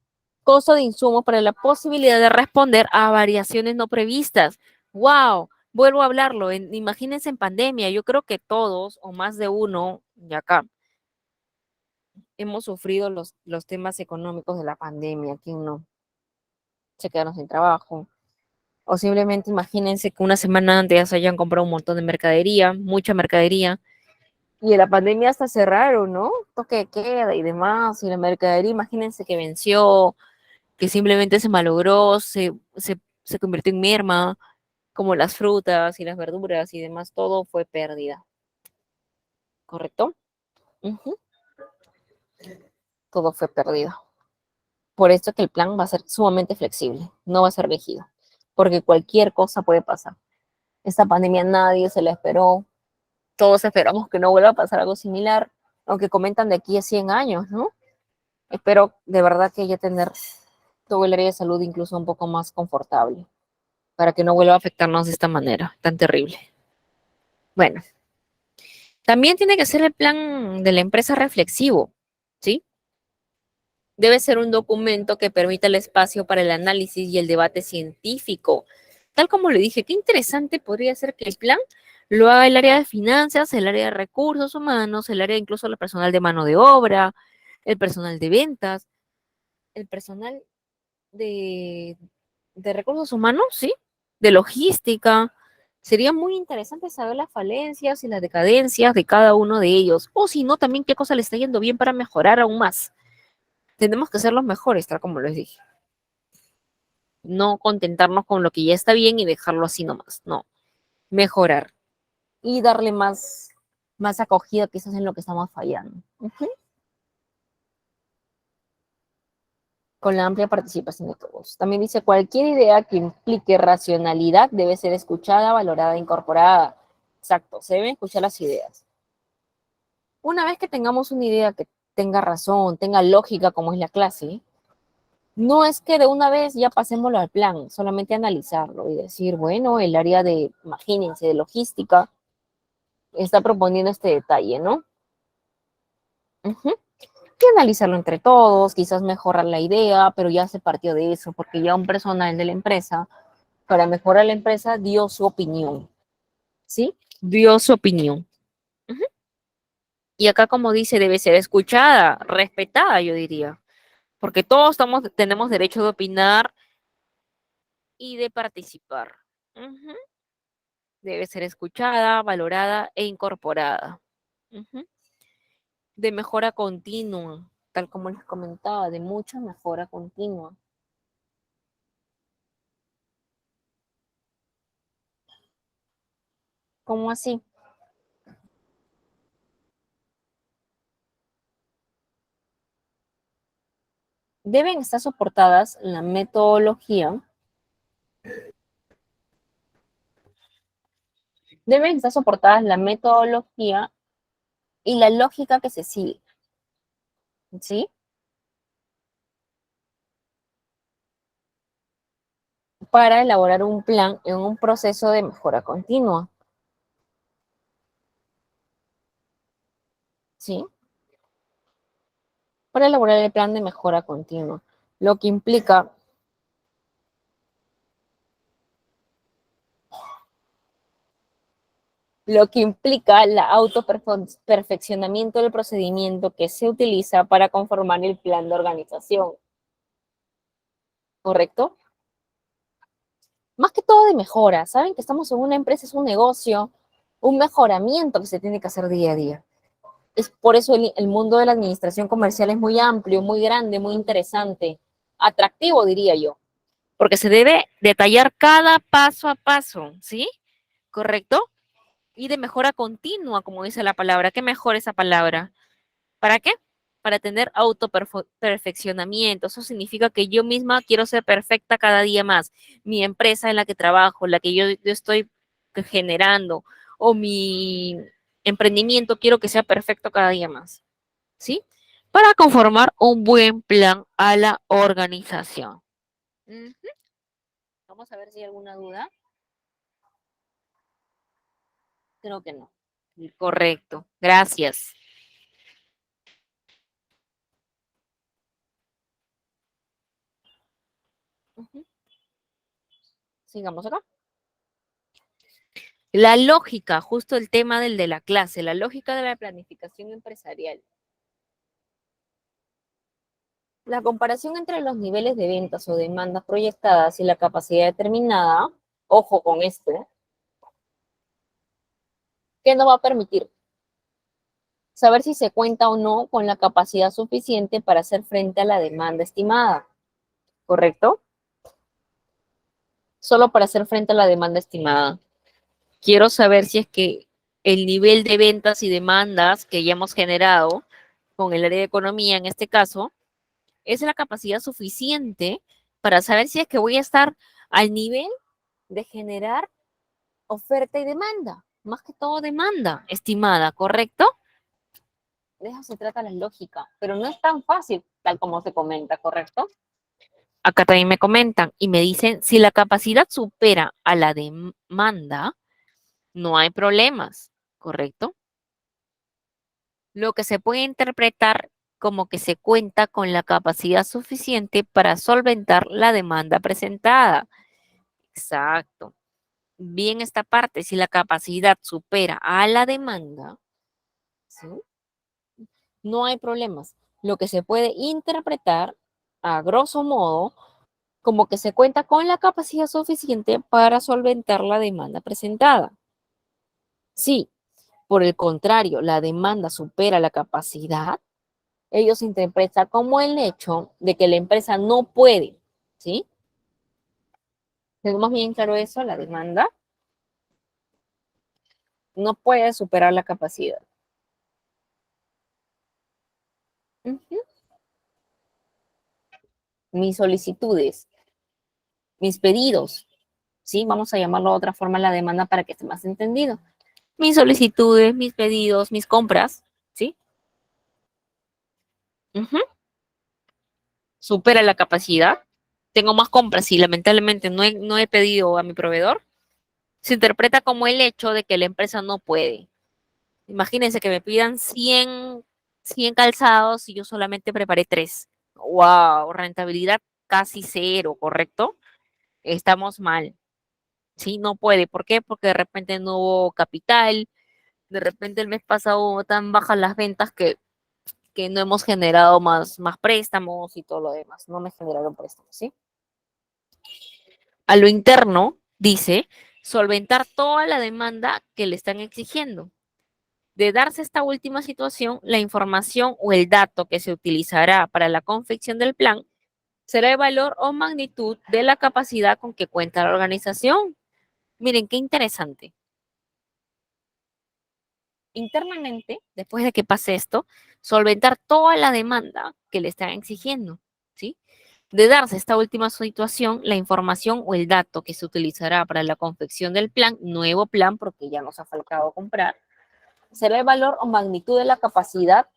Costo de insumo para la posibilidad de responder a variaciones no previstas. ¡Wow! Vuelvo a hablarlo. Imagínense en pandemia, yo creo que todos, o más de uno, y acá, hemos sufrido los temas económicos de la pandemia. ¿Quién no? Se quedaron sin trabajo. O simplemente imagínense que una semana antes hayan comprado un montón de mercadería, mucha mercadería, y en la pandemia hasta cerraron, ¿no? Toque de queda y demás, y la mercadería, imagínense que venció, que simplemente se malogró, se convirtió en merma, como las frutas y las verduras y demás, todo fue pérdida. ¿Correcto? Ujú. Todo fue pérdida. Por eso que el plan va a ser sumamente flexible, no va a ser rígido, porque cualquier cosa puede pasar. Esta pandemia nadie se la esperó, todos esperamos que no vuelva a pasar algo similar, aunque comentan de aquí a 100 años, ¿no? Espero de verdad que ya tener todo el área de salud incluso un poco más confortable, para que no vuelva a afectarnos de esta manera tan terrible. Bueno, también tiene que ser el plan de la empresa reflexivo, ¿sí? Debe ser un documento que permita el espacio para el análisis y el debate científico. Tal como le dije, qué interesante podría ser que el plan lo haga el área de finanzas, el área de recursos humanos, el área incluso el personal de mano de obra, el personal de ventas, el personal de, de recursos humanos, ¿sí? De logística. Sería muy interesante saber las falencias y las decadencias de cada uno de ellos. O si no, también qué cosa le está yendo bien para mejorar aún más. Tenemos que ser los mejores, tal como les dije. No contentarnos con lo que ya está bien y dejarlo así nomás. No, mejorar y darle más acogida quizás en lo que estamos fallando. Ujú. Con la amplia participación de todos. También dice, cualquier idea que implique racionalidad debe ser escuchada, valorada e incorporada. Exacto, se deben escuchar las ideas. Una vez que tengamos una idea que tenga razón, tenga lógica, como es la clase, no es que de una vez ya pasémoslo al plan, solamente analizarlo y decir, bueno, el área de, imagínense, de logística está proponiendo este detalle, ¿no? Ujú. Y analizarlo entre todos, quizás mejorar la idea, pero ya se partió de eso, porque ya un personal de la empresa, para mejorar la empresa, dio su opinión, ¿sí? Dio su opinión. Ujú. Y acá, como dice, debe ser escuchada, respetada, yo diría, porque todos tenemos derecho de opinar y de participar. Ujú. Debe ser escuchada, valorada e incorporada. Ujú. De mejora continua, tal como les comentaba, de mucha mejora continua. ¿Cómo así? Deben estar soportadas la metodología, deben estar soportadas la metodología y la lógica que se sigue, ¿sí? Para elaborar un plan en un proceso de mejora continua, ¿sí? Para elaborar el plan de mejora continua, lo que implica el autoperfeccionamiento del procedimiento que se utiliza para conformar el plan de organización, ¿correcto? Más que todo de mejora, saben que estamos en una empresa, es un negocio, un mejoramiento que se tiene que hacer día a día. Es por eso el mundo de la administración comercial es muy amplio, muy grande, muy interesante, atractivo diría yo, porque se debe detallar cada paso a paso, ¿sí? ¿Correcto? Y de mejora continua, como dice la palabra. ¿Qué mejor esa palabra? ¿Para qué? Para tener autoperfeccionamiento. Eso significa que yo misma quiero ser perfecta cada día más. Mi empresa en la que trabajo, la que yo estoy generando, o mi emprendimiento, quiero que sea perfecto cada día más. ¿Sí? Para conformar un buen plan a la organización. Ujú. Vamos a ver si hay alguna duda. Creo que no. Correcto. Gracias. Ujú. Sigamos acá. La lógica, justo el tema del de la clase, la lógica de la planificación empresarial. La comparación entre los niveles de ventas o demandas proyectadas y la capacidad determinada, ojo con esto, que nos va a permitir saber si se cuenta o no con la capacidad suficiente para hacer frente a la demanda estimada. ¿correcto? Solo para hacer frente a la demanda estimada. Quiero saber si es que el nivel de ventas y demandas que ya hemos generado con el área de economía, en este caso, es la capacidad suficiente para saber si es que voy a estar al nivel de generar oferta y demanda, más que todo demanda estimada, ¿correcto? De eso se trata la lógica, pero no es tan fácil, tal como se comenta, ¿correcto? Acá también me comentan y me dicen, si la capacidad supera a la demanda, no hay problemas, ¿correcto? Lo que se puede interpretar como que se cuenta con la capacidad suficiente para solventar la demanda presentada. Exacto. Bien esta parte, si la capacidad supera a la demanda, ¿sí? No hay problemas. Lo que se puede interpretar, a grosso modo, como que se cuenta con la capacidad suficiente para solventar la demanda presentada. Sí, por el contrario, la demanda supera la capacidad, ellos interpretan como el hecho de que la empresa no puede, ¿sí? ¿Tenemos bien claro eso? La demanda no puede superar la capacidad. Ujú. Mis solicitudes, mis pedidos, ¿sí? Vamos a llamarlo de otra forma la demanda para que esté más entendido. Mis solicitudes, mis pedidos, mis compras, ¿sí? Ujú. Supera la capacidad. Tengo más compras y lamentablemente no he pedido a mi proveedor. Se interpreta como el hecho de que la empresa no puede. Imagínense que me pidan 100 calzados y yo solamente preparé 3. Wow, rentabilidad casi cero, ¿correcto? Estamos mal. Sí, no puede. ¿Por qué? Porque de repente no hubo capital, de repente el mes pasado hubo tan bajas las ventas que no hemos generado más préstamos y todo lo demás. No me generaron préstamos, ¿sí? A lo interno, dice, solventar toda la demanda que le están exigiendo. De darse esta última situación, la información o el dato que se utilizará para la confección del plan será el valor o magnitud de la capacidad con que cuenta la organización. Miren, qué interesante. Internamente, después de que pase esto, solventar toda la demanda que le están exigiendo, ¿sí? De darse esta última situación, la información o el dato que se utilizará para la confección del plan, nuevo plan, porque ya nos ha faltado comprar, será el valor o magnitud de la capacidad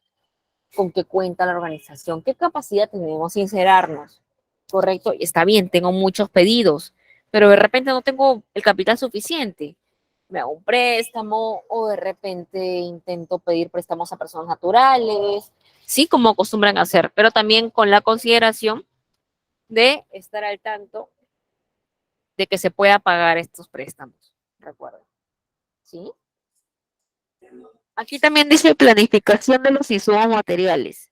con que cuenta la organización. ¿Qué capacidad tenemos? Sincerarnos, ¿correcto? Está bien, tengo muchos pedidos, pero de repente no tengo el capital suficiente. Me hago un préstamo o de repente intento pedir préstamos a personas naturales, sí, como acostumbran a hacer, pero también con la consideración de estar al tanto de que se pueda pagar estos préstamos, recuerden, ¿sí? Aquí también dice planificación de los insumos materiales.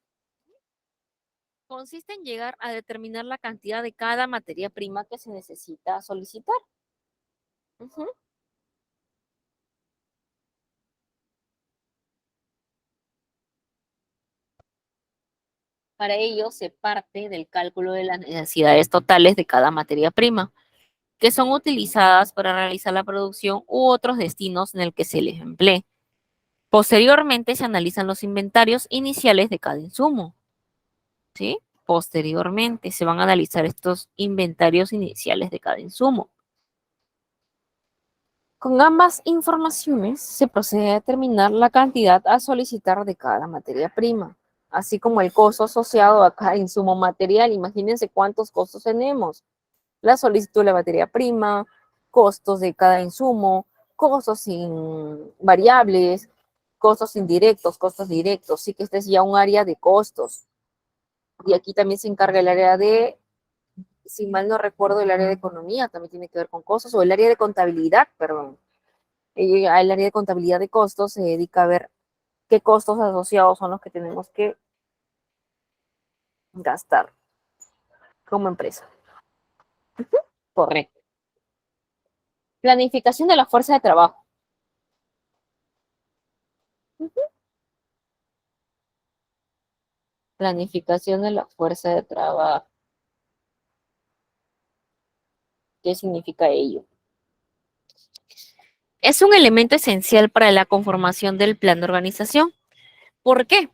Consiste en llegar a determinar la cantidad de cada materia prima que se necesita solicitar. Ujú. Para ello se parte del cálculo de las necesidades totales de cada materia prima, que son utilizadas para realizar la producción u otros destinos en el que se les emplee. Posteriormente se analizan los inventarios iniciales de cada insumo, ¿sí? Posteriormente se van a analizar estos inventarios iniciales de cada insumo. Con ambas informaciones se procede a determinar la cantidad a solicitar de cada materia prima, así como el costo asociado a cada insumo material. Imagínense cuántos costos tenemos. La solicitud de la materia prima, costos de cada insumo, costos variables, costos indirectos, costos directos. Sí que este es ya un área de costos. Y aquí también se encarga el área de, si mal no recuerdo, el área de economía también tiene que ver con costos, o el área de contabilidad, perdón. El área de contabilidad de costos se dedica a ver qué costos asociados son los que tenemos que gastar como empresa. Correcto. Planificación de la fuerza de trabajo. Planificación de la fuerza de trabajo. ¿Qué significa ello? Es un elemento esencial para la conformación del plan de organización. ¿Por qué?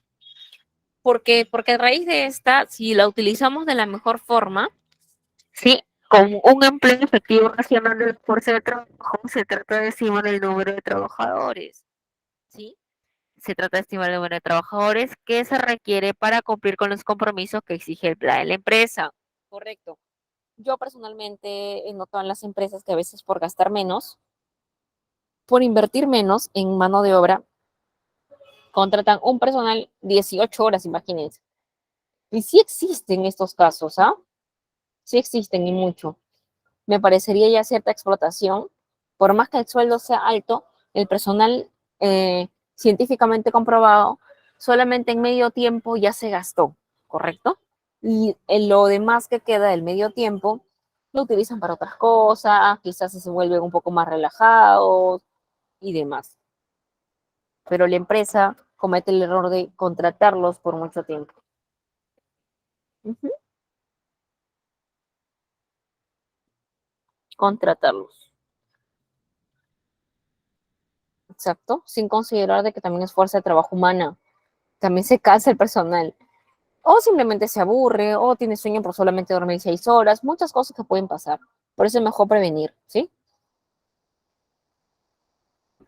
Porque a raíz de esta, si la utilizamos de la mejor forma, sí, con un empleo efectivo racional de la fuerza de trabajo, se trata de estimar el número de trabajadores, ¿sí? Se trata de estimar el número de trabajadores que se requiere para cumplir con los compromisos que exige el plan de la empresa. Correcto. Yo personalmente he notado en las empresas que a veces por gastar menos, por invertir menos en mano de obra, contratan un personal 18 horas, imagínense. Y sí existen estos casos, ¿ah? Sí existen y mucho. Me parecería ya cierta explotación. Por más que el sueldo sea alto, el personal científicamente comprobado solamente en medio tiempo ya se gastó, ¿correcto? Y lo demás que queda del medio tiempo lo utilizan para otras cosas, quizás se vuelven un poco más relajados y demás. Pero la empresa comete el error de contratarlos por mucho tiempo. Contratarlos. Exacto, sin considerar de que también es fuerza de trabajo humana. También se cansa el personal. O simplemente se aburre, o tiene sueño por solamente dormir 6 horas. Muchas cosas que pueden pasar. Por eso es mejor prevenir, ¿sí?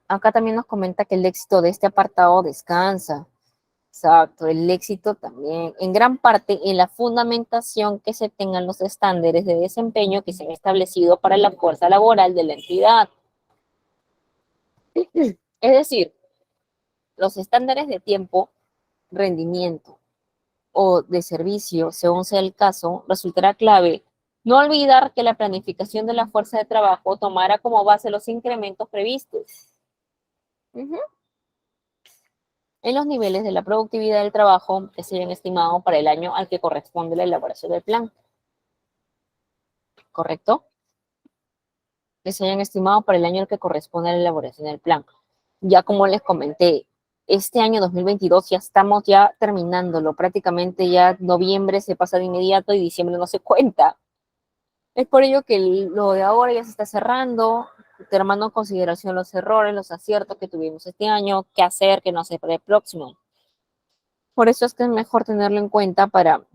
Acá también nos comenta que el éxito de este apartado descansa. Exacto, el éxito también, en gran parte, en la fundamentación que se tengan los estándares de desempeño que se han establecido para la fuerza laboral de la entidad. Es decir, los estándares de tiempo, rendimiento o de servicio, según sea el caso, resultará clave no olvidar que la planificación de la fuerza de trabajo tomará como base los incrementos previstos en los niveles de la productividad del trabajo que se hayan estimado para el año al que corresponde la elaboración del plan. ¿Correcto? Que se hayan estimado para el año al que corresponde la elaboración del plan. Ya como les comenté, este año 2022 ya estamos ya terminándolo, prácticamente ya noviembre se pasa de inmediato y diciembre no se cuenta. Es por ello que lo de ahora ya se está cerrando, tomando en consideración los errores, los aciertos que tuvimos este año, qué hacer, qué no hacer para el próximo. Por eso es que es mejor tenerlo en cuenta para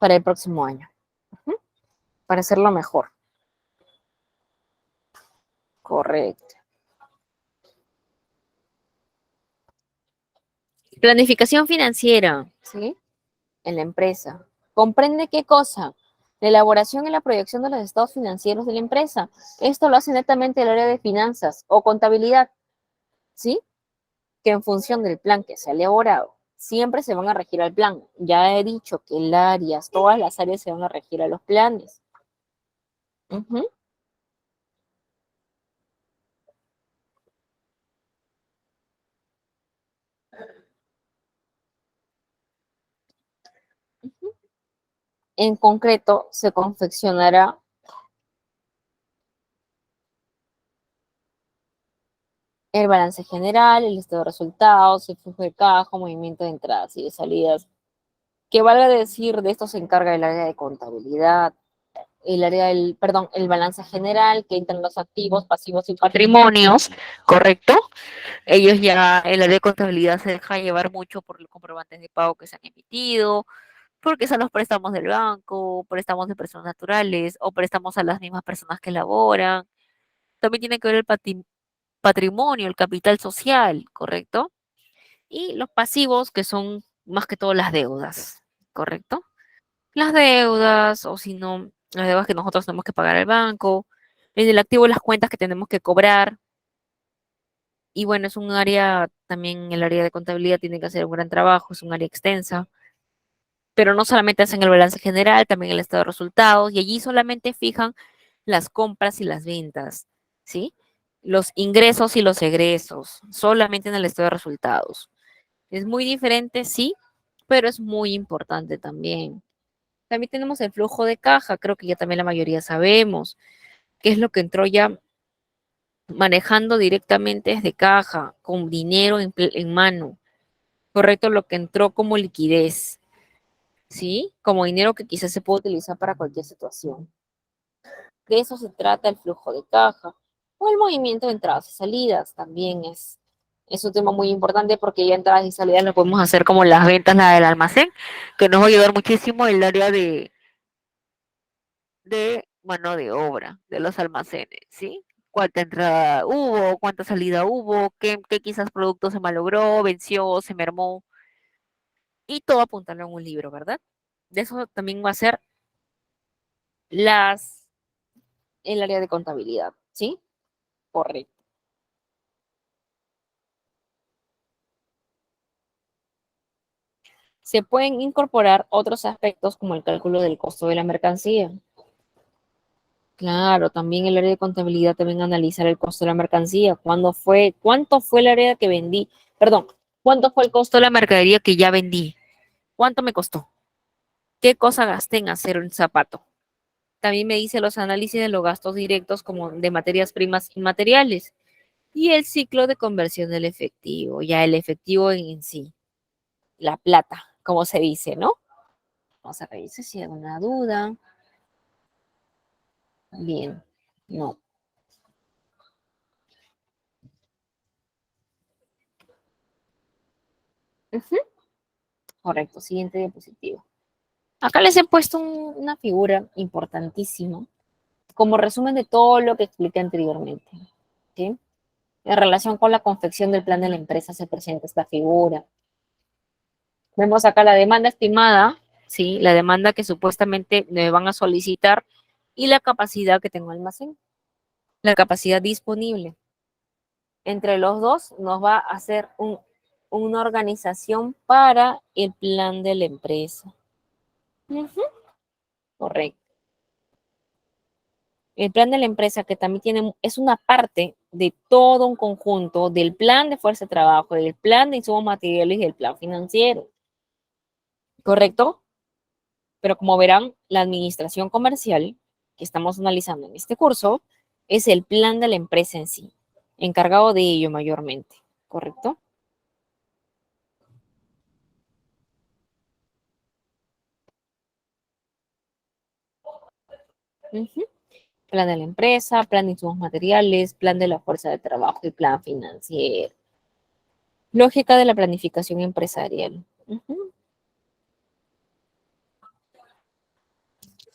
el próximo año, para hacerlo mejor. Correcto. Planificación financiera, ¿sí? En la empresa. ¿Comprende qué cosa? La elaboración y la proyección de los estados financieros de la empresa. Esto lo hace netamente el área de finanzas o contabilidad, ¿sí? Que en función del plan que se ha elaborado, siempre se van a regir al plan. Ya he dicho que todas las áreas se van a regir a los planes. En concreto, se confeccionará el balance general, el estado de resultados, el flujo de caja, movimiento de entradas y de salidas. Que valga decir, de esto se encarga el área de contabilidad, el balance general, que entran los activos, pasivos y patrimonios, ¿correcto? Ellos ya, el área de contabilidad se deja llevar mucho por los comprobantes de pago que se han emitido, porque son los préstamos del banco, préstamos de personas naturales o préstamos a las mismas personas que laboran. También tiene que ver el patrimonio, el capital social, ¿correcto? Y los pasivos, que son más que todo las deudas, ¿correcto? Las deudas, o si no, las deudas que nosotros tenemos que pagar al banco, en el activo las cuentas que tenemos que cobrar. Y bueno, es un área, también el área de contabilidad tiene que hacer un gran trabajo, es un área extensa, pero no solamente hacen el balance general, también el estado de resultados, y allí solamente fijan las compras y las ventas, ¿sí? Los ingresos y los egresos, solamente en el estado de resultados. Es muy diferente, sí, pero es muy importante también. También tenemos el flujo de caja, creo que ya también la mayoría sabemos, que es lo que entró ya manejando directamente desde caja, con dinero en mano, correcto, lo que entró como liquidez, ¿sí? Como dinero que quizás se puede utilizar para cualquier situación. De eso se trata el flujo de caja. O el movimiento de entradas y salidas también es un tema muy importante porque ya entradas y salidas lo podemos hacer como las ventas, la del almacén, que nos va a ayudar muchísimo en el área de mano de obra de los almacenes, ¿sí? Cuánta entrada hubo, cuánta salida hubo, qué quizás producto se malogró, venció, se mermó, y todo apuntarlo en un libro, ¿verdad? De eso también va a ser las, el área de contabilidad, ¿sí? Correcto. Se pueden incorporar otros aspectos como el cálculo del costo de la mercancía. Claro, también el área de contabilidad también analizar el costo de la mercancía, cuánto fue el área que vendí, perdón, cuánto fue el costo de la mercadería que ya vendí, cuánto me costó, qué cosa gasté en hacer un zapato. También me dice los análisis de los gastos directos como de materias primas y materiales y el ciclo de conversión del efectivo, ya el efectivo en sí, la plata, como se dice, ¿no? Vamos a revisar si hay alguna duda. Bien, no. Ujú, correcto, siguiente diapositiva. Acá les he puesto una figura importantísima como resumen de todo lo que expliqué anteriormente. ¿Sí? En relación con la confección del plan de la empresa se presenta esta figura. Vemos acá la demanda estimada, ¿sí? La demanda que supuestamente me van a solicitar y la capacidad que tengo almacén, la capacidad disponible. Entre los dos nos va a hacer una organización para el plan de la empresa. Ujú, correcto. El plan de la empresa que también es una parte de todo un conjunto del plan de fuerza de trabajo, del plan de insumos materiales y del plan financiero. ¿Correcto? Pero como verán, la administración comercial que estamos analizando en este curso es el plan de la empresa en sí, encargado de ello mayormente. ¿Correcto? Ujú. Plan de la empresa, plan de insumos materiales, plan de la fuerza de trabajo y plan financiero. Lógica de la planificación empresarial. Ujú.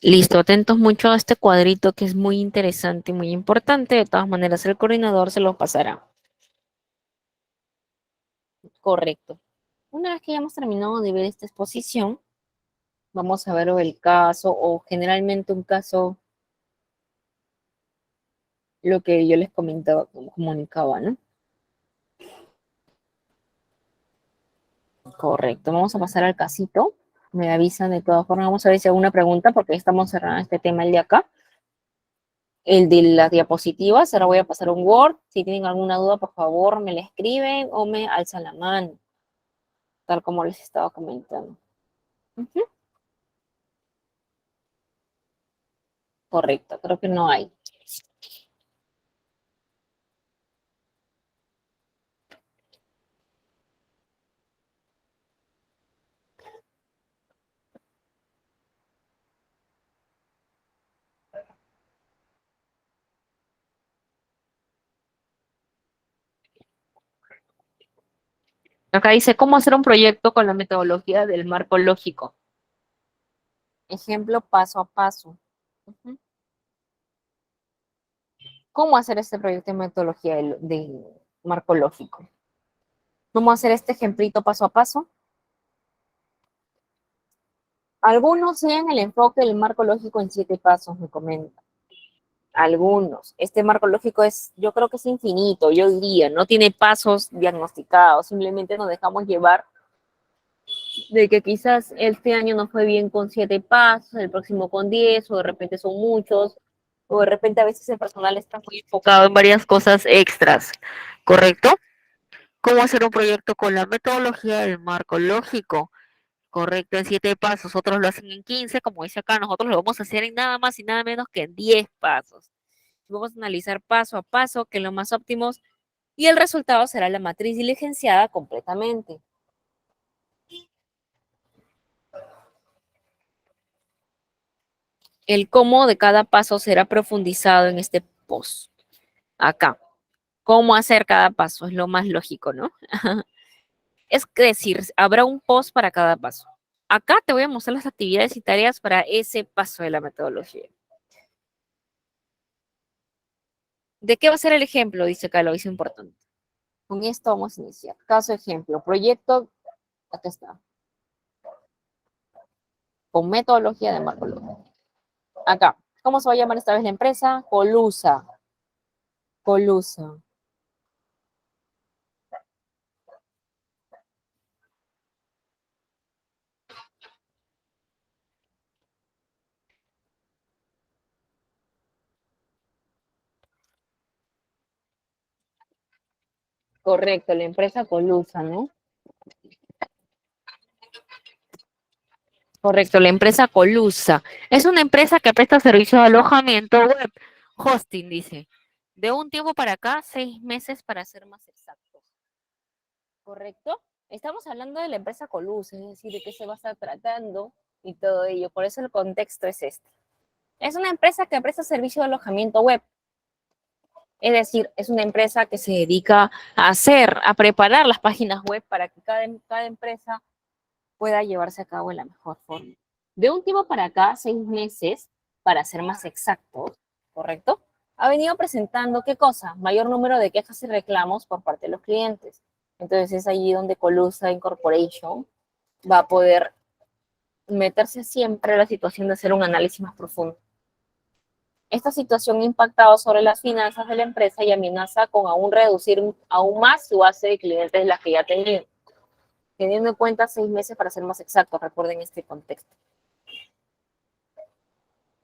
Listo, atentos mucho a este cuadrito que es muy interesante y muy importante. De todas maneras, el coordinador se los pasará. Correcto. Una vez que ya hemos terminado de ver esta exposición, vamos a ver el caso o generalmente un caso, lo que yo les comentaba, comunicaba, ¿no? Correcto. Vamos a pasar al casito. Me avisan de todas formas. Vamos a ver si hay alguna pregunta porque estamos cerrando este tema el de acá. El de las diapositivas, ahora voy a pasar un Word. Si tienen alguna duda, por favor, me la escriben o me alzan la mano, tal como les estaba comentando. Ujú, correcto, creo que no hay. Acá dice, ¿cómo hacer un proyecto con la metodología del marco lógico? Ejemplo paso a paso. Ujú. ¿Cómo hacer este proyecto de metodología del marco lógico? Vamos a hacer este ejemplito paso a paso. Algunos siguen el enfoque del marco lógico en 7 pasos, me comentan. Algunos. Este marco lógico yo creo que es infinito, yo diría, no tiene pasos diagnosticados, simplemente nos dejamos llevar de que quizás este año no fue bien con 7 pasos, el próximo con 10, o de repente son muchos, o de repente a veces el personal está muy enfocado en varias cosas extras, ¿correcto? ¿Cómo hacer un proyecto con la metodología del marco lógico? Correcto, en 7 pasos, otros lo hacen en 15, como dice acá, nosotros lo vamos a hacer en nada más y nada menos que en 10 pasos. Vamos a analizar paso a paso, que es lo más óptimo, y el resultado será la matriz diligenciada completamente. El cómo de cada paso será profundizado en este post. Acá. Cómo hacer cada paso es lo más lógico, ¿no? Es decir, habrá un post para cada paso. Acá te voy a mostrar las actividades y tareas para ese paso de la metodología. ¿De qué va a ser el ejemplo? Dice acá, lo hizo importante. Con esto vamos a iniciar. Caso ejemplo, proyecto, acá está. Con metodología de Marco Luque. Acá, ¿cómo se va a llamar esta vez la empresa? Colusa. Colusa. Correcto, la empresa Colusa, ¿no? Correcto, la empresa Colusa. Es una empresa que presta servicios de alojamiento web. Hosting, dice. De un tiempo para acá, 6 meses para ser más exactos. ¿Correcto? Estamos hablando de la empresa Colusa, es decir, de qué se va a estar tratando y todo ello. Por eso el contexto es este. Es una empresa que presta servicio de alojamiento web. Es decir, es una empresa que se dedica a preparar las páginas web para que cada empresa pueda llevarse a cabo de la mejor forma. De un tiempo para acá, 6 meses, para ser más exactos, ¿correcto? Ha venido presentando, ¿qué cosa? Mayor número de quejas y reclamos por parte de los clientes. Entonces es allí donde Colusa Incorporation va a poder meterse siempre en la situación de hacer un análisis más profundo. Esta situación ha impactado sobre las finanzas de la empresa y amenaza con reducir aún más su base de clientes de las que ya tenía. Teniendo en cuenta 6 meses para ser más exactos, recuerden este contexto.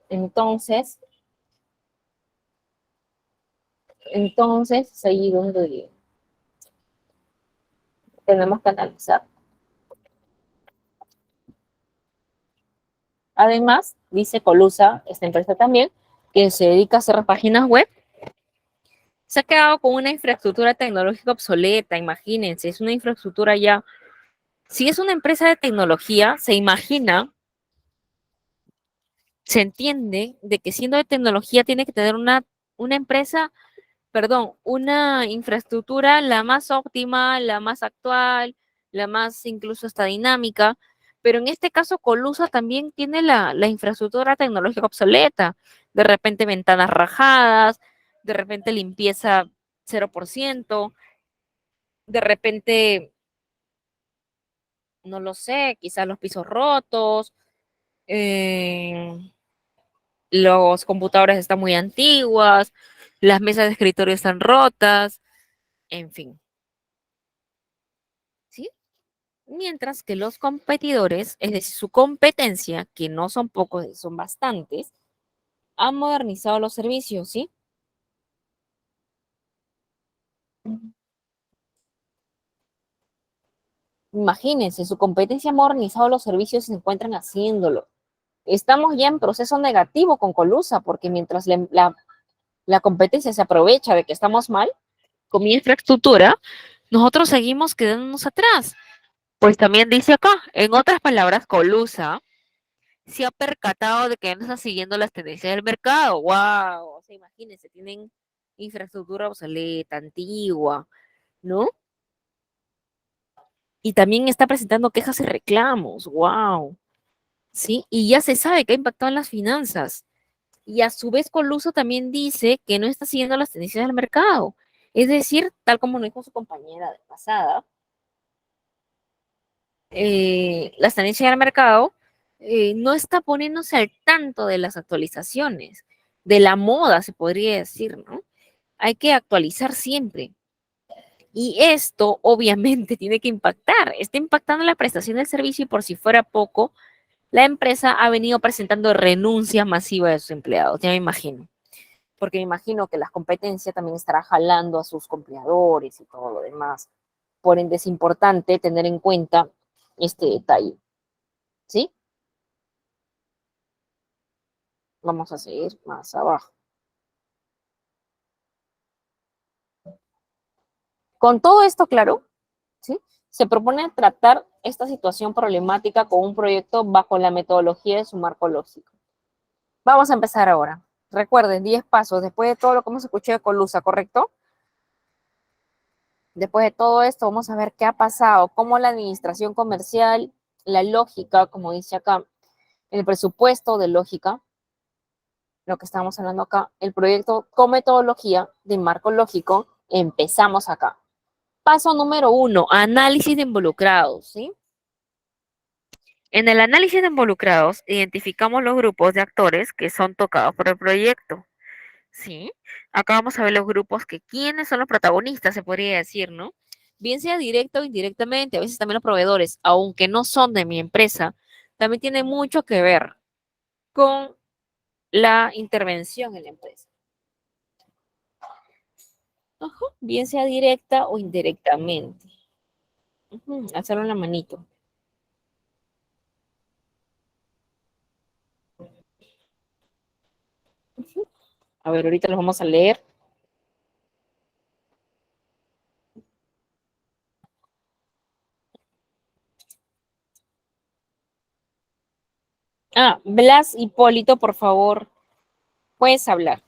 Entonces es ahí donde tenemos que analizar. Además, dice Colusa, esta empresa también, que se dedica a hacer páginas web, se ha quedado con una infraestructura tecnológica obsoleta, imagínense, es una infraestructura ya. Si es una empresa de tecnología, se imagina, se entiende de que siendo de tecnología tiene que tener una empresa, perdón, una infraestructura la más óptima, la más actual, la más incluso hasta dinámica, pero en este caso Colusa también tiene la infraestructura tecnológica obsoleta, de repente ventanas rajadas, de repente limpieza 0%, de repente, no lo sé, quizás los pisos rotos, los computadores están muy antiguas, las mesas de escritorio están rotas, en fin. ¿Sí? Mientras que los competidores, es decir, su competencia, que no son pocos, son bastantes, han modernizado los servicios, ¿sí? Imagínense, su competencia ha modernizado los servicios y se encuentran haciéndolo. Estamos ya en proceso negativo con Colusa, porque mientras la competencia se aprovecha de que estamos mal con mi infraestructura, nosotros seguimos quedándonos atrás. Pues también dice acá, en otras palabras, Colusa se ha percatado de que no está siguiendo las tendencias del mercado. ¡Wow! O sea, imagínense, tienen infraestructura obsoleta, antigua, ¿no? Y también está presentando quejas y reclamos. ¡Wow! ¿Sí? Y ya se sabe que ha impactado en las finanzas. Y a su vez, Colusa también dice que no está siguiendo las tendencias del mercado. Es decir, tal como nos dijo su compañera de pasada, las tendencias del mercado no está poniéndose al tanto de las actualizaciones, de la moda, se podría decir, ¿no? Hay que actualizar siempre. Y esto obviamente tiene que impactar, está impactando la prestación del servicio y por si fuera poco, la empresa ha venido presentando renuncias masivas de sus empleados, ya me imagino. Porque me imagino que la competencia también estará jalando a sus empleadores y todo lo demás. Por ende, es importante tener en cuenta este detalle. ¿Sí? Vamos a seguir más abajo. Con todo esto claro, ¿sí? Se propone tratar esta situación problemática con un proyecto bajo la metodología de su marco lógico. Vamos a empezar ahora. Recuerden, 10 pasos después de todo lo que hemos escuchado de Colusa, ¿correcto? Después de todo esto, vamos a ver qué ha pasado, cómo la administración comercial, la lógica, como dice acá, el presupuesto de lógica, lo que estamos hablando acá, el proyecto con metodología de marco lógico, empezamos acá. Paso número 1, análisis de involucrados, ¿sí? En el análisis de involucrados, identificamos los grupos de actores que son tocados por el proyecto, ¿sí? Acá vamos a ver los grupos que quiénes son los protagonistas, se podría decir, ¿no? Bien sea directa o indirectamente, a veces también los proveedores, aunque no son de mi empresa, también tienen mucho que ver con la intervención en la empresa. Ajá, bien sea directa o indirectamente. Hacerlo en la manito. A ver, ahorita los vamos a leer. Blas Hipólito, por favor, puedes hablar.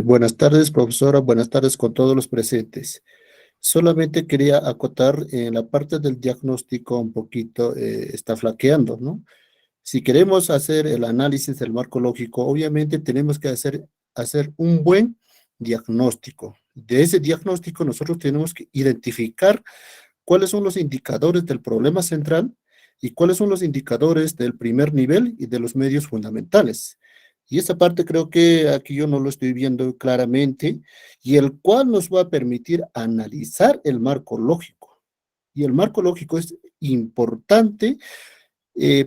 Buenas tardes, profesora. Buenas tardes con todos los presentes. Solamente quería acotar en la parte del diagnóstico un poquito, está flaqueando, ¿no? Si queremos hacer el análisis del marco lógico, obviamente tenemos que hacer un buen diagnóstico. De ese diagnóstico nosotros tenemos que identificar cuáles son los indicadores del problema central y cuáles son los indicadores del primer nivel y de los medios fundamentales. Y esa parte creo que aquí yo no lo estoy viendo claramente, y el cual nos va a permitir analizar el marco lógico. Y el marco lógico es importante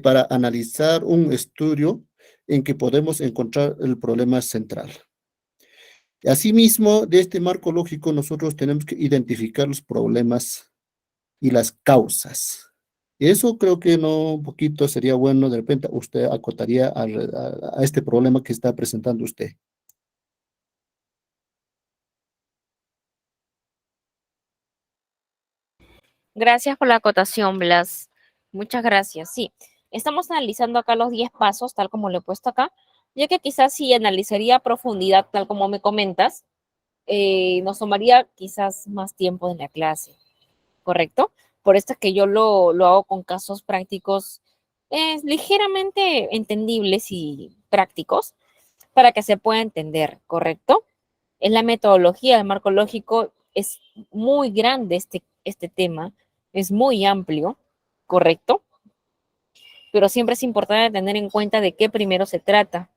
para analizar un estudio en que podemos encontrar el problema central. Asimismo, de este marco lógico nosotros tenemos que identificar los problemas y las causas. Eso creo que no, un poquito sería bueno, de repente usted acotaría a este problema que está presentando usted. Gracias por la acotación, Blas. Muchas gracias. Sí, estamos analizando acá los 10 pasos, tal como lo he puesto acá, ya que quizás si analizaría a profundidad, tal como me comentas, nos tomaría quizás más tiempo en la clase, ¿correcto? Por esto es que yo lo hago con casos prácticos ligeramente entendibles y prácticos para que se pueda entender, ¿correcto? Es la metodología del marco lógico, es muy grande este tema, es muy amplio, ¿correcto? Pero siempre es importante tener en cuenta de qué primero se trata.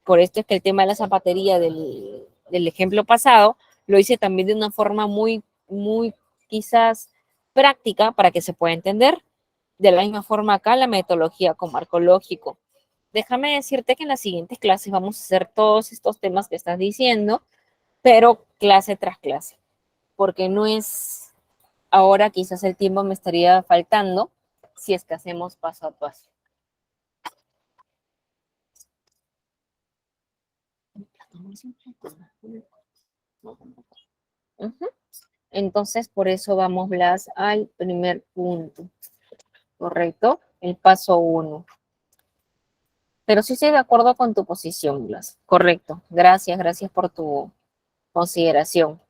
Por esto es que el tema de la zapatería del ejemplo pasado lo hice también de una forma muy quizás práctica para que se pueda entender. De la misma forma acá la metodología con marco lógico. Déjame decirte que en las siguientes clases vamos a hacer todos estos temas que estás diciendo, pero clase tras clase, porque no es ahora, quizás el tiempo me estaría faltando si es que hacemos paso a paso. Ujú. Entonces, por eso vamos, Blas, al primer punto, ¿correcto? El paso 1. Pero sí estoy de acuerdo con tu posición, Blas. Correcto. Gracias por tu consideración.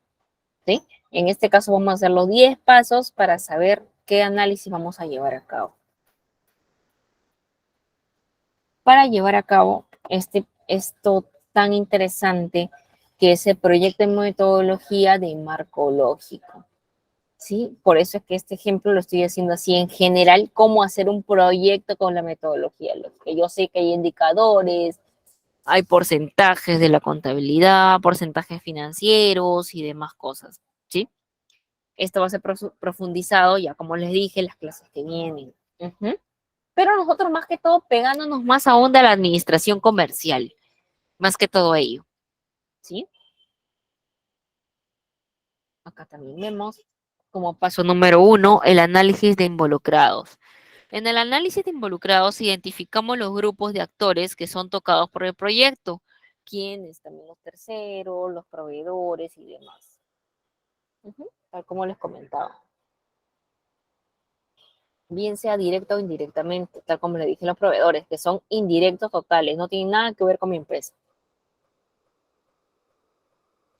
¿Sí? En este caso vamos a hacer los 10 pasos para saber qué análisis vamos a llevar a cabo. Para llevar a cabo esto tan interesante que es el proyecto de metodología de marco lógico. ¿Sí? Por eso es que este ejemplo lo estoy haciendo así en general, cómo hacer un proyecto con la metodología lógica. Yo sé que hay indicadores, hay porcentajes de la contabilidad, porcentajes financieros y demás cosas, ¿sí? Esto va a ser profundizado ya, como les dije, en las clases que vienen. Pero nosotros más que todo pegándonos más aún de la administración comercial, más que todo ello, ¿sí? Acá también vemos como paso número 1 el análisis de involucrados. En el análisis de involucrados identificamos los grupos de actores que son tocados por el proyecto, quiénes, también los terceros, los proveedores y demás. Tal como les comentaba. bien sea directa o indirectamente, tal como le dije a los proveedores, que son indirectos totales, no tienen nada que ver con mi empresa.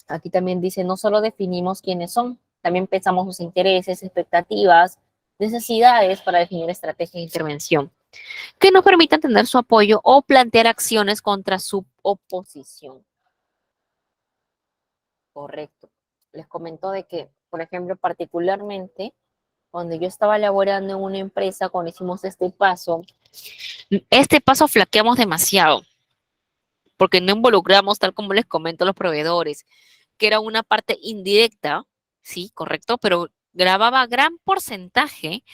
Aquí también dice, no solo definimos quiénes son, también pensamos sus intereses, expectativas, necesidades para definir estrategias de intervención que nos permitan tener su apoyo o plantear acciones contra su oposición. Correcto. Les comento de que, por ejemplo, particularmente, cuando yo estaba laborando en una empresa, cuando hicimos este paso flaqueamos demasiado, porque no involucramos, tal como les comento, a los proveedores, que era una parte indirecta, sí, correcto, pero grababa gran porcentaje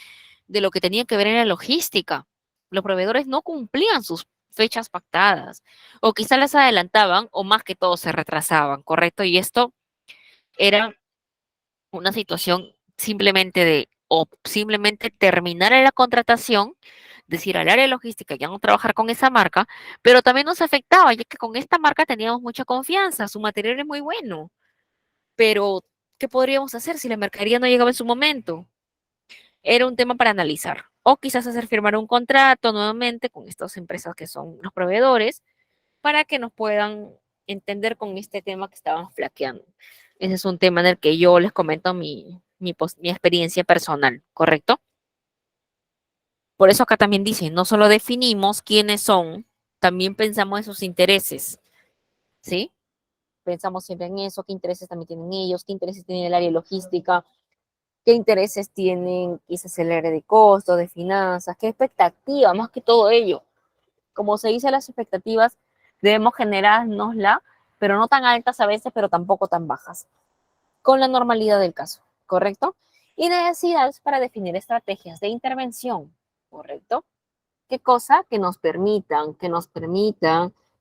de lo que tenía que ver en la logística. Los proveedores no cumplían sus fechas pactadas, o quizás las adelantaban, o más que todo se retrasaban, correcto, y esto era una situación simplemente o simplemente terminar en la contratación, decir al área de logística ya no trabajar con esa marca, pero también nos afectaba, ya que con esta marca teníamos mucha confianza, su material es muy bueno, pero ¿qué podríamos hacer si la mercadería no llegaba en su momento? Era un tema para analizar. O quizás hacer firmar un contrato nuevamente con estas empresas que son los proveedores para que nos puedan entender con este tema que estaban flaqueando. Ese es un tema en el que yo les comento mi experiencia personal, ¿correcto? Por eso acá también dice, no solo definimos quiénes son, también pensamos en sus intereses, ¿sí? Pensamos siempre en eso, qué intereses también tienen ellos, qué intereses tiene el área logística, qué intereses tienen quizás el área de costos, de finanzas, qué expectativa, más que todo ello. Como se dice, las expectativas debemos generárnosla, pero no tan altas a veces, pero tampoco tan bajas, con la normalidad del caso, ¿correcto? Y necesidades para definir estrategias de intervención, ¿correcto? ¿Qué cosa? Que nos permitan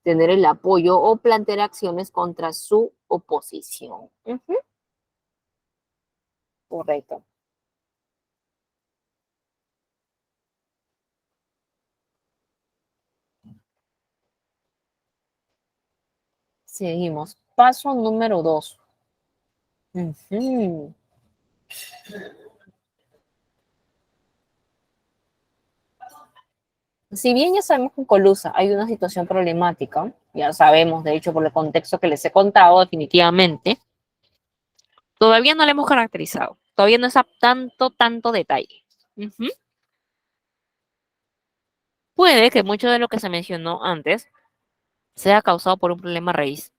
tener el apoyo o plantear acciones contra su oposición. Correcto. Seguimos. Paso número 2. Si bien ya sabemos que en Colusa hay una situación problemática, ya sabemos, de hecho, por el contexto que les he contado, definitivamente, todavía no la hemos caracterizado. Todavía no es a tanto detalle. Puede que mucho de lo que se mencionó antes sea causado por un problema raíz,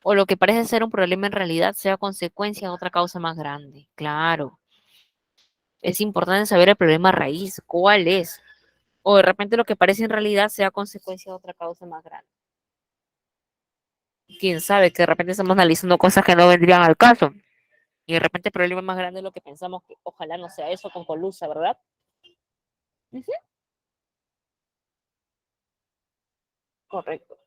o lo que parece ser un problema en realidad sea consecuencia de otra causa más grande. Claro, es importante saber el problema raíz, cuál es, o de repente lo que parece en realidad sea consecuencia de otra causa más grande. Quién sabe, que de repente estamos analizando cosas que no vendrían al caso, y de repente el problema más grande es lo que pensamos que ojalá no sea eso con Colusa, ¿verdad? Correcto.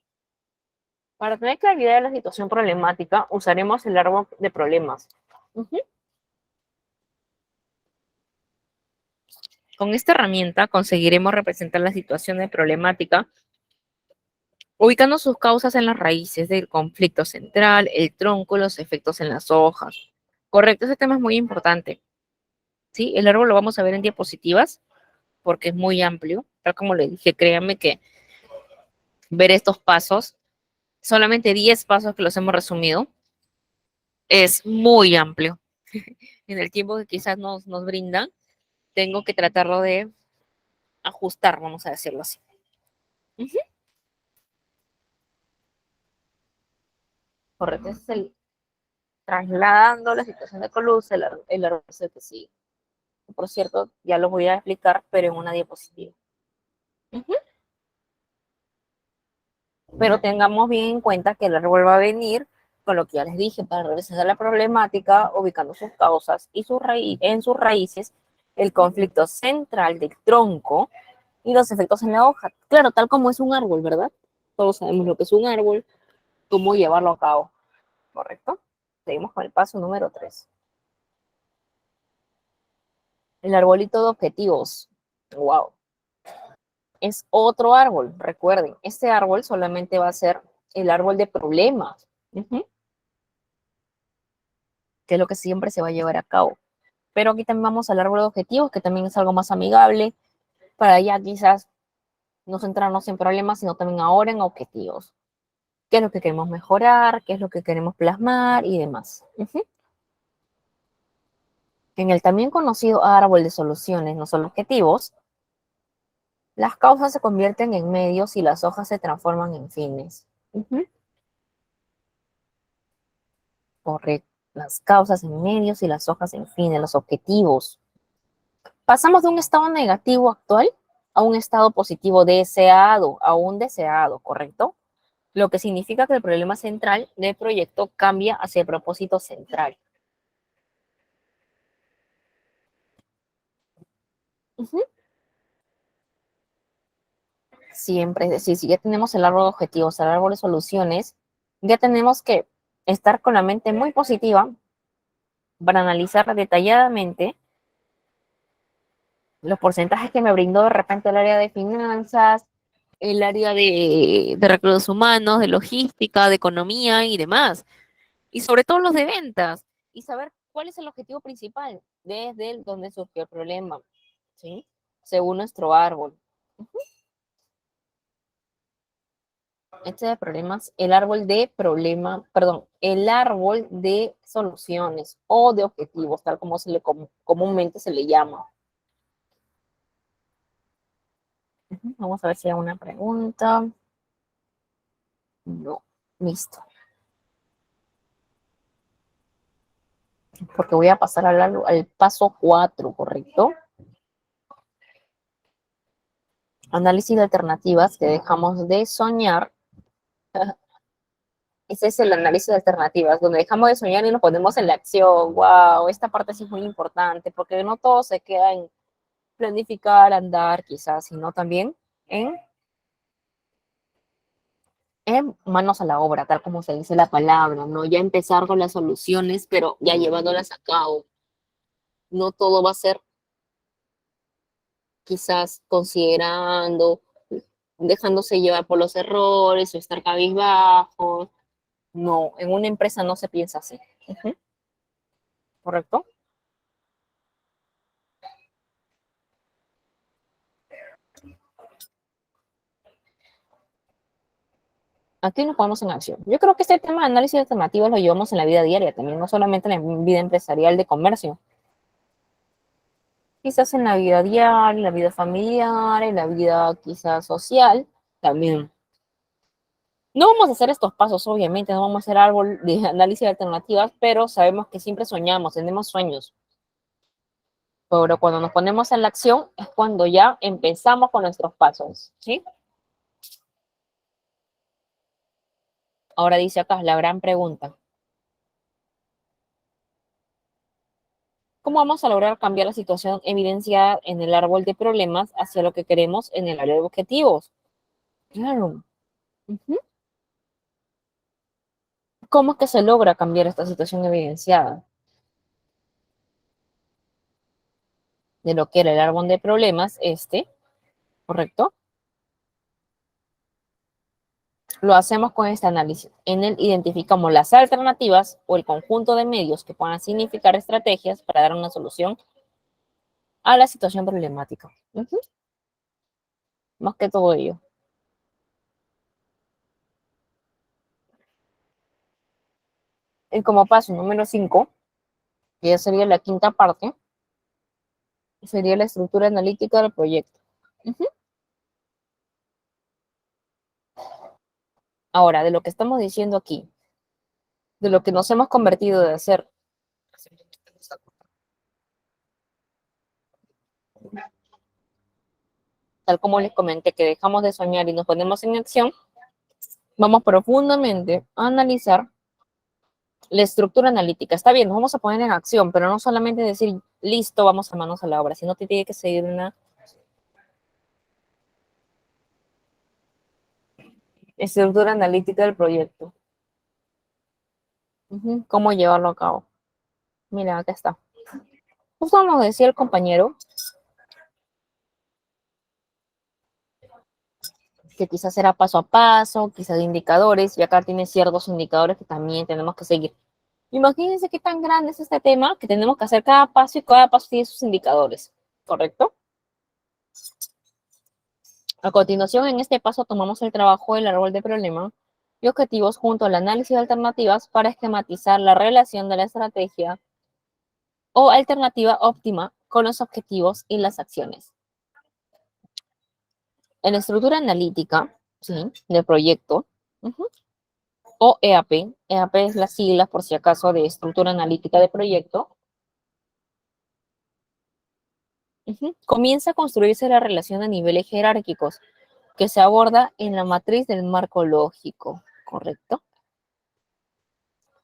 Para tener claridad de la situación problemática, usaremos el árbol de problemas. Con esta herramienta conseguiremos representar la situación de problemática, ubicando sus causas en las raíces del conflicto central, el tronco, los efectos en las hojas. Correcto, ese tema es muy importante. ¿Sí? El árbol lo vamos a ver en diapositivas porque es muy amplio. Tal como le dije, créanme que ver estos pasos, solamente 10 pasos que los hemos resumido, es muy amplio. En el tiempo que quizás nos brindan, tengo que tratarlo de ajustar, vamos a decirlo así. Correcto, ese es el trasladando la situación de Colusa, el árbol que sigue. Por cierto, ya lo voy a explicar, pero en una diapositiva. Pero tengamos bien en cuenta que el árbol va a venir con lo que ya les dije, para representar la problemática, ubicando sus causas y en sus raíces, el conflicto central del tronco y los efectos en la hoja. Claro, tal como es un árbol, ¿verdad? Todos sabemos lo que es un árbol, cómo llevarlo a cabo, ¿correcto? Seguimos con el paso número 3. El arbolito de objetivos. Wow. Es otro árbol, recuerden, este árbol solamente va a ser el árbol de problemas, que es lo que siempre se va a llevar a cabo. Pero aquí también vamos al árbol de objetivos, que también es algo más amigable, para ya quizás no centrarnos en problemas, sino también ahora en objetivos. ¿Qué es lo que queremos mejorar? ¿Qué es lo que queremos plasmar? Y demás. En el también conocido árbol de soluciones, no solo objetivos, las causas se convierten en medios y las hojas se transforman en fines. Correcto. Las causas en medios y las hojas en fines, los objetivos. Pasamos de un estado negativo actual a un estado positivo deseado, a un deseado, ¿correcto? Lo que significa que el problema central del proyecto cambia hacia el propósito central. Siempre, es decir, si ya tenemos el árbol de objetivos, el árbol de soluciones, ya tenemos que estar con la mente muy positiva para analizar detalladamente los porcentajes que me brindó de repente el área de finanzas, el área de recursos humanos, de logística, de economía y demás. Y sobre todo los de ventas. Y saber cuál es el objetivo principal desde donde surgió el problema, ¿sí? Según nuestro árbol. Este de problemas, el árbol de problema, perdón, el árbol de soluciones o de objetivos, tal como comúnmente se le llama. Vamos a ver si hay una pregunta. No, listo. Porque voy a pasar al paso 4, ¿correcto? Análisis de alternativas, que dejamos de soñar. Ese es el análisis de alternativas, donde dejamos de soñar y nos ponemos en la acción. Wow, esta parte sí es muy importante, porque no todo se queda en planificar, andar, quizás, sino también en manos a la obra, tal como se dice la palabra, ¿no? Ya empezar con las soluciones, pero ya llevándolas a cabo. No todo va a ser quizás considerando, dejándose llevar por los errores o estar cabizbajo. No, en una empresa no se piensa así. ¿Correcto? Aquí nos ponemos en acción. Yo creo que este tema de análisis de alternativas lo llevamos en la vida diaria también, no solamente en la vida empresarial de comercio. Quizás en la vida diaria, en la vida familiar, en la vida quizás social, también. No vamos a hacer estos pasos, obviamente, no vamos a hacer árbol de análisis de alternativas, pero sabemos que siempre soñamos, tenemos sueños. Pero cuando nos ponemos en la acción es cuando ya empezamos con nuestros pasos, ¿sí? Ahora dice acá la gran pregunta. ¿Cómo vamos a lograr cambiar la situación evidenciada en el árbol de problemas hacia lo que queremos en el área de objetivos? Claro. ¿Cómo es que se logra cambiar esta situación evidenciada? De lo que era el árbol de problemas, ¿correcto? Lo hacemos con este análisis. En él identificamos las alternativas o el conjunto de medios que puedan significar estrategias para dar una solución a la situación problemática. Más que todo ello. Y como paso número 5, que ya sería la quinta parte, sería la estructura analítica del proyecto. Ahora, de lo que estamos diciendo aquí, de lo que nos hemos convertido de hacer, tal como les comenté, que dejamos de soñar y nos ponemos en acción, vamos profundamente a analizar la estructura analítica. Está bien, nos vamos a poner en acción, pero no solamente decir, listo, vamos a manos a la obra, sino que tiene que seguir una estructura analítica del proyecto. ¿Cómo llevarlo a cabo? Mira, acá está. Justo nos decía el compañero que quizás será paso a paso, quizás indicadores, y acá tiene ciertos indicadores que también tenemos que seguir. Imagínense qué tan grande es este tema que tenemos que hacer cada paso y cada paso tiene sus indicadores, ¿correcto? A continuación, en este paso tomamos el trabajo del árbol de problema y objetivos junto al análisis de alternativas para esquematizar la relación de la estrategia o alternativa óptima con los objetivos y las acciones. En la estructura analítica, ¿sí?, del proyecto, o EAP, EAP es las siglas por si acaso de estructura analítica de proyecto, comienza a construirse la relación a niveles jerárquicos que se aborda en la matriz del marco lógico, ¿correcto?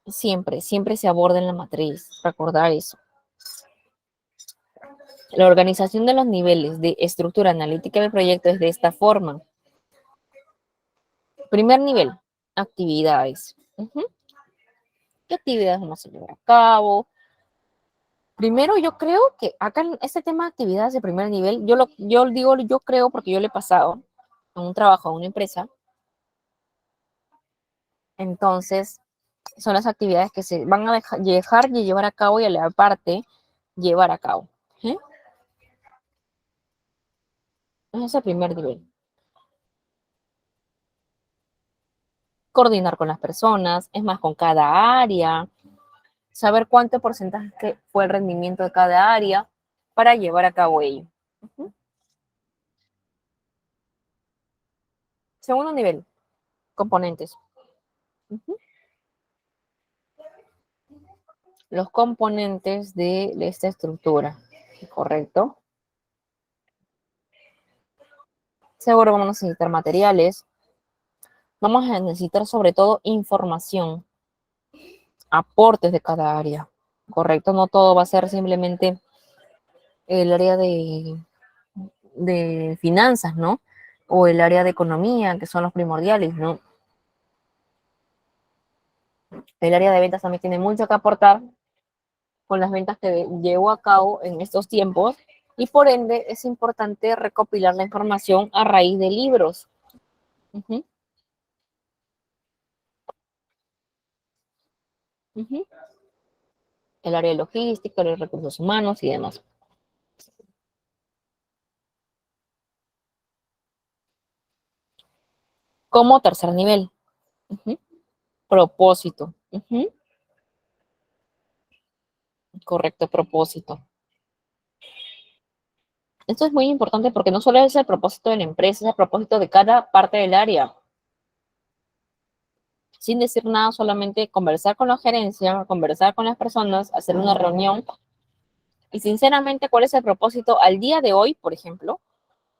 Siempre se aborda en la matriz, recordar eso. La organización de los niveles de estructura analítica del proyecto es de esta forma. Primer nivel, actividades. ¿Qué actividades vamos a llevar a cabo? Primero, yo creo que acá en este tema de actividades de primer nivel, yo creo porque yo le he pasado a un trabajo, a una empresa. Entonces, son las actividades que se van a dejar de llevar a cabo y a la parte llevar a cabo. ¿Sí? Ese es el primer nivel. Coordinar con las personas, es más, con cada área, saber cuánto porcentaje fue el rendimiento de cada área para llevar a cabo ello. Segundo nivel, componentes. Los componentes de esta estructura, ¿correcto? Seguro vamos a necesitar materiales. Vamos a necesitar sobre todo información, aportes de cada área, ¿correcto? No todo va a ser simplemente el área de finanzas, ¿no? O el área de economía, que son los primordiales, ¿no? El área de ventas también tiene mucho que aportar con las ventas que llevó a cabo en estos tiempos y por ende es importante recopilar la información a raíz de libros. El área de logística, los recursos humanos y demás. Como tercer nivel. Propósito. Correcto, propósito. Esto es muy importante porque no solo es el propósito de la empresa, es el propósito de cada parte del área. Sin decir nada, solamente conversar con la gerencia, conversar con las personas, hacer una reunión. Y sinceramente, ¿cuál es el propósito al día de hoy, por ejemplo?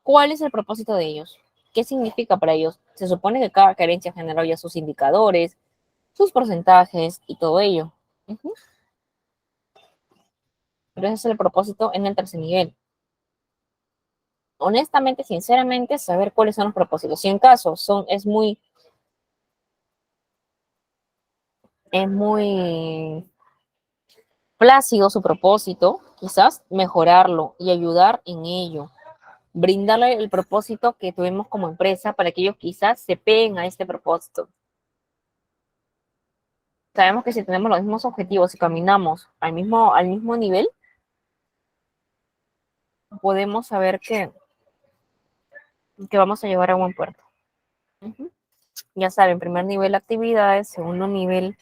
¿Cuál es el propósito de ellos? ¿Qué significa para ellos? Se supone que cada gerencia generó ya sus indicadores, sus porcentajes y todo ello. Pero ese es el propósito en el tercer nivel. Honestamente, sinceramente, saber cuáles son los propósitos. Si en caso es muy plácido su propósito, quizás mejorarlo y ayudar en ello. Brindarle el propósito que tuvimos como empresa para que ellos quizás se peguen a este propósito. Sabemos que si tenemos los mismos objetivos y caminamos al mismo nivel, podemos saber que vamos a llegar a buen puerto. Ya saben, primer nivel actividades, segundo nivel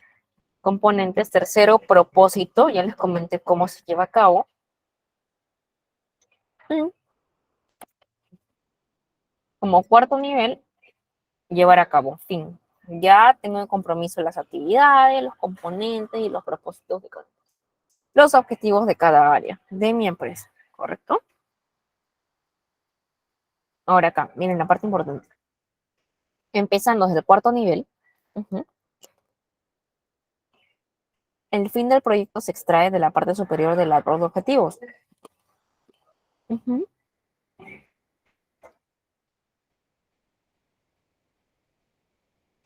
componentes, tercero propósito, ya les comenté cómo se lleva a cabo. Como cuarto nivel, llevar a cabo, fin. Ya tengo en compromiso las actividades, los componentes y los propósitos de los objetivos de cada área de mi empresa, ¿correcto? Ahora acá, miren la parte importante. Empezando desde el cuarto nivel, el fin del proyecto se extrae de la parte superior del árbol de objetivos.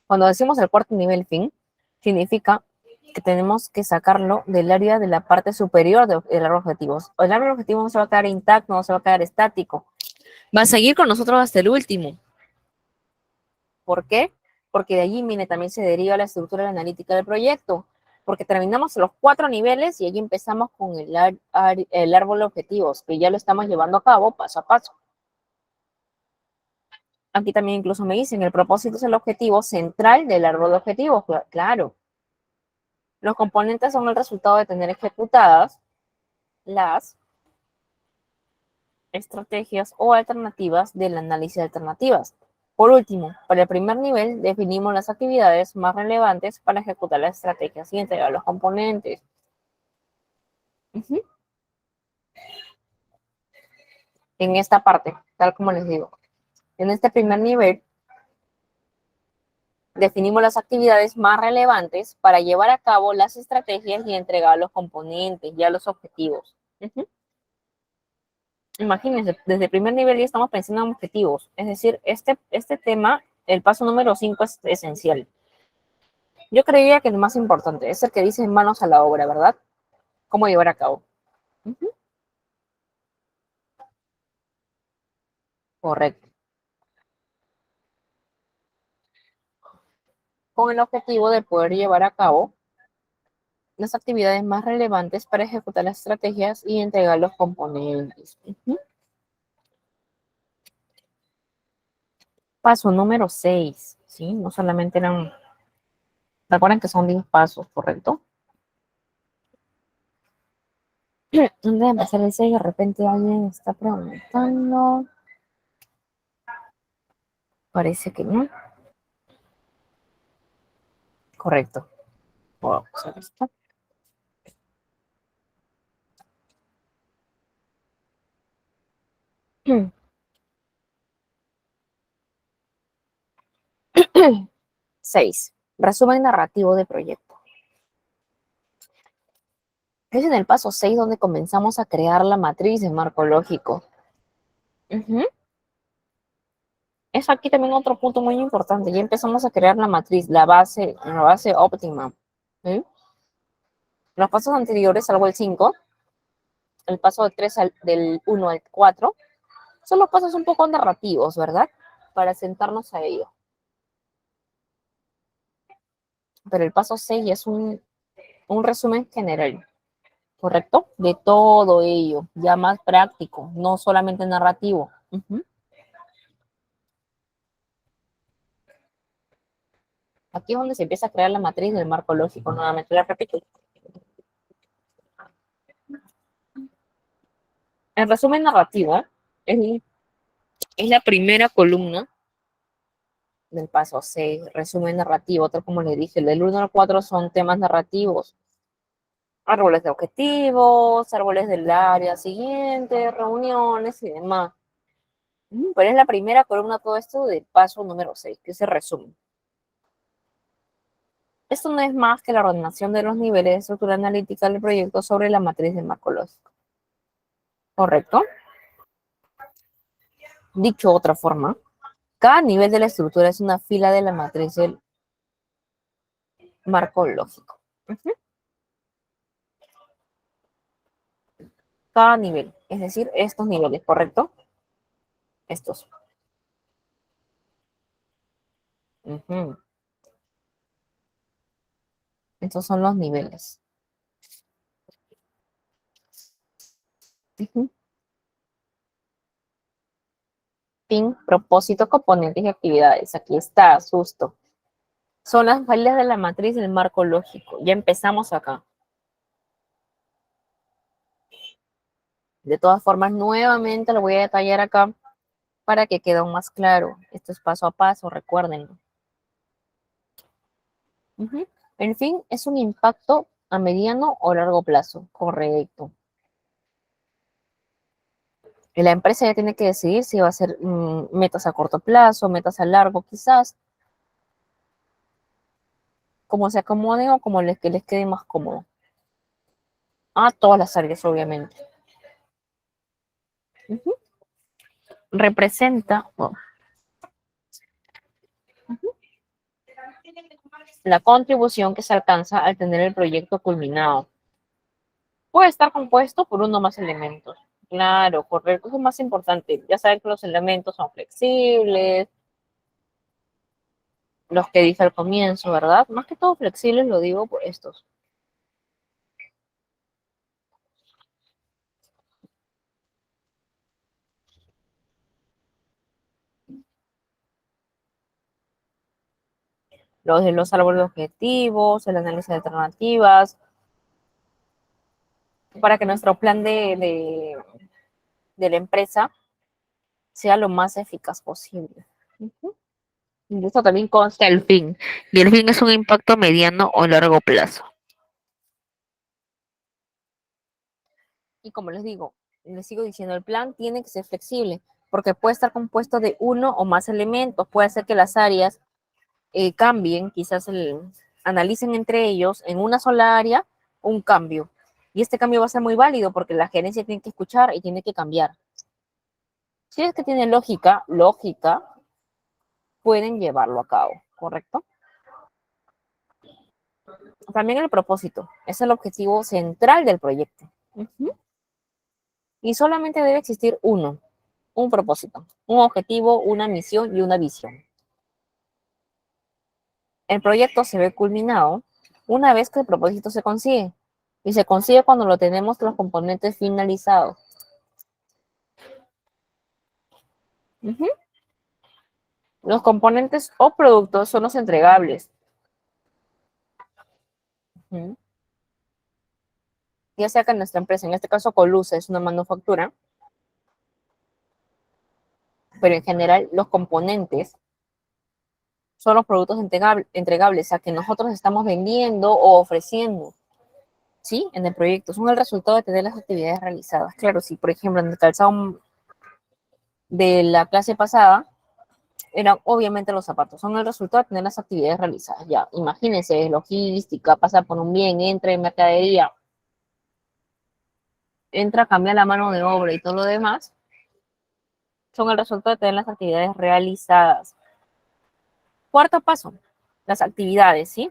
Cuando decimos el cuarto nivel fin, significa que tenemos que sacarlo del área de la parte superior del árbol de objetivos. El árbol de objetivos no se va a quedar intacto, no se va a quedar estático. Va a seguir con nosotros hasta el último. ¿Por qué? Porque de allí, mire, también se deriva la estructura analítica del proyecto. porque terminamos los 4 niveles y ahí empezamos con el árbol de objetivos, que ya lo estamos llevando a cabo paso a paso. Aquí también incluso me dicen, el propósito es el objetivo central del árbol de objetivos. Claro. Los componentes son el resultado de tener ejecutadas las estrategias o alternativas del análisis de alternativas. Por último, para el primer nivel, definimos las actividades más relevantes para ejecutar las estrategias y entregar los componentes. En esta parte, tal como les digo. En este primer nivel, definimos las actividades más relevantes para llevar a cabo las estrategias y entregar los componentes, ya los objetivos. Imagínense, desde el primer nivel ya estamos pensando en objetivos. Es decir, este tema, el paso número 5 es esencial. Yo creía que el más importante es el que dice manos a la obra, ¿verdad? ¿Cómo llevar a cabo? Correcto. Con el objetivo de poder llevar a cabo las actividades más relevantes para ejecutar las estrategias y entregar los componentes. Paso número 6, ¿sí? No solamente eran, recuerden que son 10 pasos, ¿correcto? Antes de empezar el 6, de repente alguien está preguntando. Parece que no. Correcto. Vamos a ver esto. Seis. Resumen narrativo de proyecto. Es en el paso 6 donde comenzamos a crear la matriz de marco lógico. Es aquí también otro punto muy importante. Ya empezamos a crear la matriz, la base óptima. ¿Sí? Los pasos anteriores, salvo el 5, el paso del 1 al 4, son los pasos un poco narrativos, ¿verdad? Para sentarnos a ello. Pero el paso 6 es un resumen general, ¿correcto? De todo ello, ya más práctico, no solamente narrativo. Aquí es donde se empieza a crear la matriz del marco lógico, nuevamente la repito. El resumen narrativo es la primera columna del paso 6, resumen narrativo, tal como les dije, del 1 al 4 son temas narrativos. Árboles de objetivos, árboles del área siguiente, reuniones y demás. Pero es la primera columna todo esto del paso número 6, que es el resumen. Esto no es más que la ordenación de los niveles de estructura analítica del proyecto sobre la matriz del marco lógico. ¿Correcto? Dicho de otra forma, cada nivel de la estructura es una fila de la matriz del marco lógico. Cada nivel, es decir, estos niveles, ¿correcto? Estos. Estos son los niveles. Fin, propósito, componentes y actividades. Aquí está, susto. Son las filas de la matriz del marco lógico. Ya empezamos acá. De todas formas, nuevamente lo voy a detallar acá para que quede aún más claro. Esto es paso a paso, recuérdenlo. En fin, es un impacto a mediano o largo plazo. Correcto. Y la empresa ya tiene que decidir si va a hacer metas a corto plazo, metas a largo quizás. Como se acomoden o como les quede más cómodo. A todas las áreas, obviamente. Representa la contribución que se alcanza al tener el proyecto culminado. Puede estar compuesto por uno o más elementos. Claro, correcto, eso es más importante. Ya saben que los elementos son flexibles, los que dije al comienzo, ¿verdad? Más que todo flexibles lo digo por estos. los árboles de objetivos, el análisis de alternativas, para que nuestro plan de la empresa sea lo más eficaz posible. Ujú. Y esto también consta el fin. Y el fin es un impacto mediano o largo plazo. Y como les sigo diciendo, el plan tiene que ser flexible, porque puede estar compuesto de uno o más elementos. Puede ser que las áreas cambien, quizás analicen entre ellos en una sola área un cambio. Y este cambio va a ser muy válido porque la gerencia tiene que escuchar y tiene que cambiar. Si es que tiene lógica, pueden llevarlo a cabo, ¿correcto? También el propósito es el objetivo central del proyecto. Ujú. Y solamente debe existir un propósito, un objetivo, una misión y una visión. El proyecto se ve culminado una vez que el propósito se consigue. Y se consigue cuando lo tenemos los componentes finalizados. Ujú. Los componentes o productos son los entregables. Ujú. Ya sea que nuestra empresa, en este caso Colusa, es una manufactura, pero en general los componentes son los productos entregables a que nosotros estamos vendiendo o ofreciendo, ¿sí? En el proyecto. Son el resultado de tener las actividades realizadas. Claro, si por ejemplo en el calzado de la clase pasada eran obviamente los zapatos, son el resultado de tener las actividades realizadas. Ya, imagínense, logística, pasa por un bien, entra en mercadería, entra, cambia la mano de obra y todo lo demás, son el resultado de tener las actividades realizadas. Cuarto paso, las actividades, ¿sí?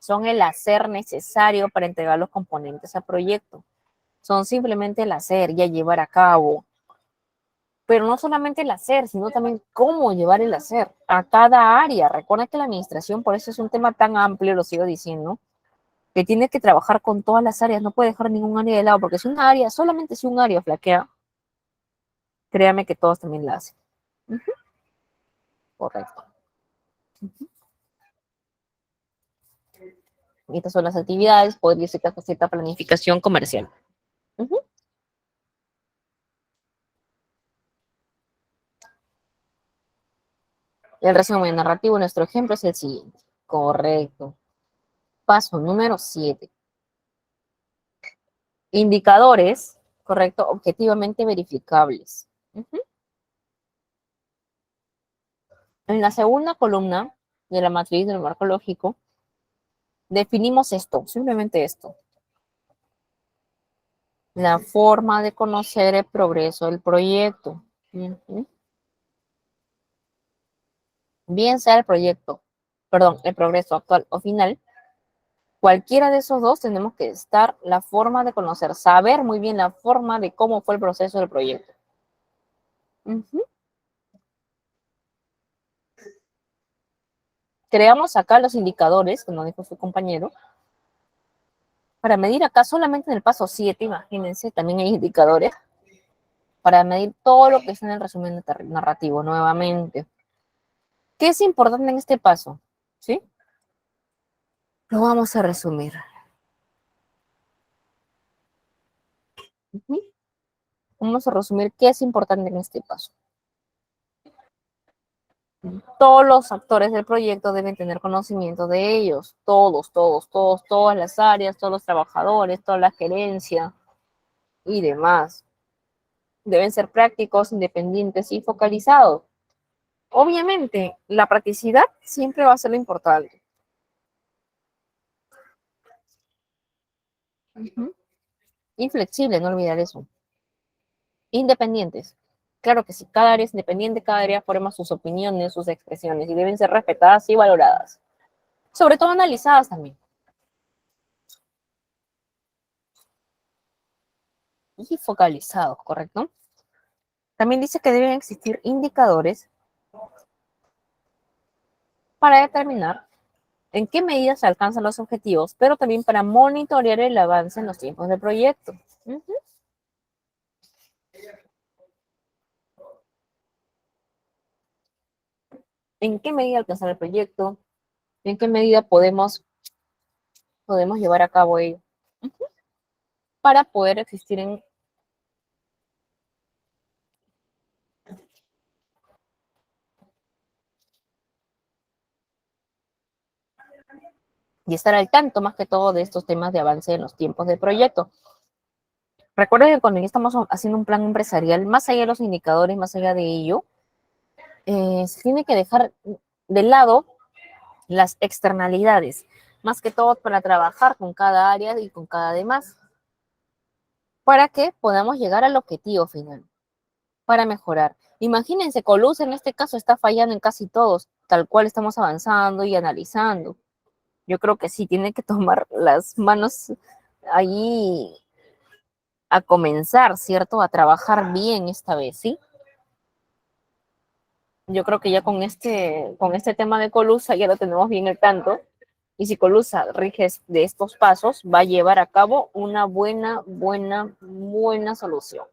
Son el hacer necesario para entregar los componentes al proyecto. Son simplemente el hacer y a llevar a cabo. Pero no solamente el hacer, sino también cómo llevar el hacer a cada área. Recuerda que la administración, por eso es un tema tan amplio, lo sigo diciendo, que tiene que trabajar con todas las áreas, no puede dejar ningún área de lado, porque si una área, solamente si un área flaquea, créame que todos también la hacen. Ujú. Correcto. Ujú. Y estas son las actividades, podría ser cierta planificación comercial. Ujú. El resumen narrativo, nuestro ejemplo es el siguiente. Correcto. Paso número 7. Indicadores, correcto, objetivamente verificables. Ujú. En la segunda columna de la matriz del marco lógico, definimos esto, simplemente esto. La forma de conocer el progreso del proyecto. Ujú. Bien sea el proyecto, perdón, el progreso actual o final, cualquiera de esos dos tenemos que estar la forma de conocer, saber muy bien la forma de cómo fue el proceso del proyecto. Ujú. Creamos acá los indicadores, como dijo su compañero, para medir acá solamente en el paso 7, imagínense, también hay indicadores, para medir todo lo que está en el resumen narrativo nuevamente. ¿Qué es importante en este paso? ¿Sí? Lo vamos a resumir. Ujú. Vamos a resumir qué es importante en este paso. Todos los actores del proyecto deben tener conocimiento de ellos. Todas las áreas, todos los trabajadores, toda la gerencia y demás. Deben ser prácticos, independientes y focalizados. Obviamente, la practicidad siempre va a ser lo importante. Ujú. Inflexible, no olvidar eso. Independientes. Claro que sí, cada área es independiente, cada área forma sus opiniones, sus expresiones y deben ser respetadas y valoradas. Sobre todo analizadas también. Y focalizados, ¿correcto? También dice que deben existir indicadores para determinar en qué medida se alcanzan los objetivos, pero también para monitorear el avance en los tiempos del proyecto. Ujú. ¿En qué medida alcanzar el proyecto? ¿En qué medida podemos llevar a cabo ello? Para poder existir y estar al tanto más que todo de estos temas de avance en los tiempos de proyecto. Recuerden que cuando ya estamos haciendo un plan empresarial, más allá de los indicadores, más allá de ello, se tiene que dejar de lado las externalidades, más que todo para trabajar con cada área y con cada demás, para que podamos llegar al objetivo final, para mejorar. Imagínense, Coluz en este caso está fallando en casi todos, tal cual estamos avanzando y analizando. Yo creo que sí, tiene que tomar las manos ahí a comenzar, ¿cierto? A trabajar bien esta vez, ¿sí? Yo creo que ya con este tema de Colusa ya lo tenemos bien al tanto. Y si Colusa rige de estos pasos, va a llevar a cabo una buena solución.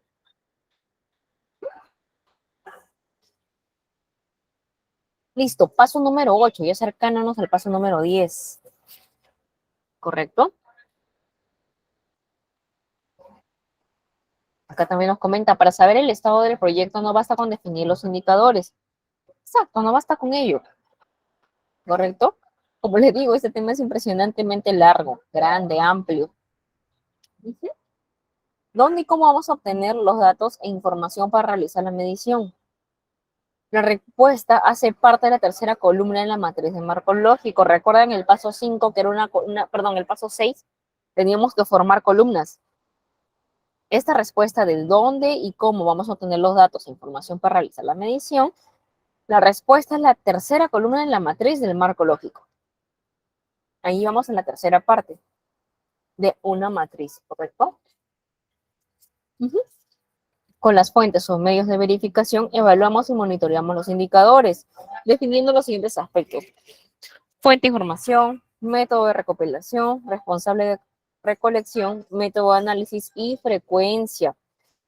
Listo, paso número 8, ya cercándonos al paso número 10. ¿Correcto? Acá también nos comenta, para saber el estado del proyecto no basta con definir los indicadores. Exacto, no basta con ello. ¿Correcto? Como les digo, este tema es impresionantemente largo, grande, amplio. ¿Dónde y cómo vamos a obtener los datos e información para realizar la medición? La respuesta hace parte de la tercera columna en la matriz de marco lógico. Recuerden el paso 5, que era el paso 6, teníamos que formar columnas. Esta respuesta del dónde y cómo vamos a obtener los datos e información para realizar la medición, la respuesta es la tercera columna en la matriz del marco lógico. Ahí vamos en la tercera parte de una matriz, ¿correcto? Con las fuentes o medios de verificación, evaluamos y monitoreamos los indicadores, definiendo los siguientes aspectos. Fuente de información, método de recopilación, responsable de recolección, método de análisis y frecuencia.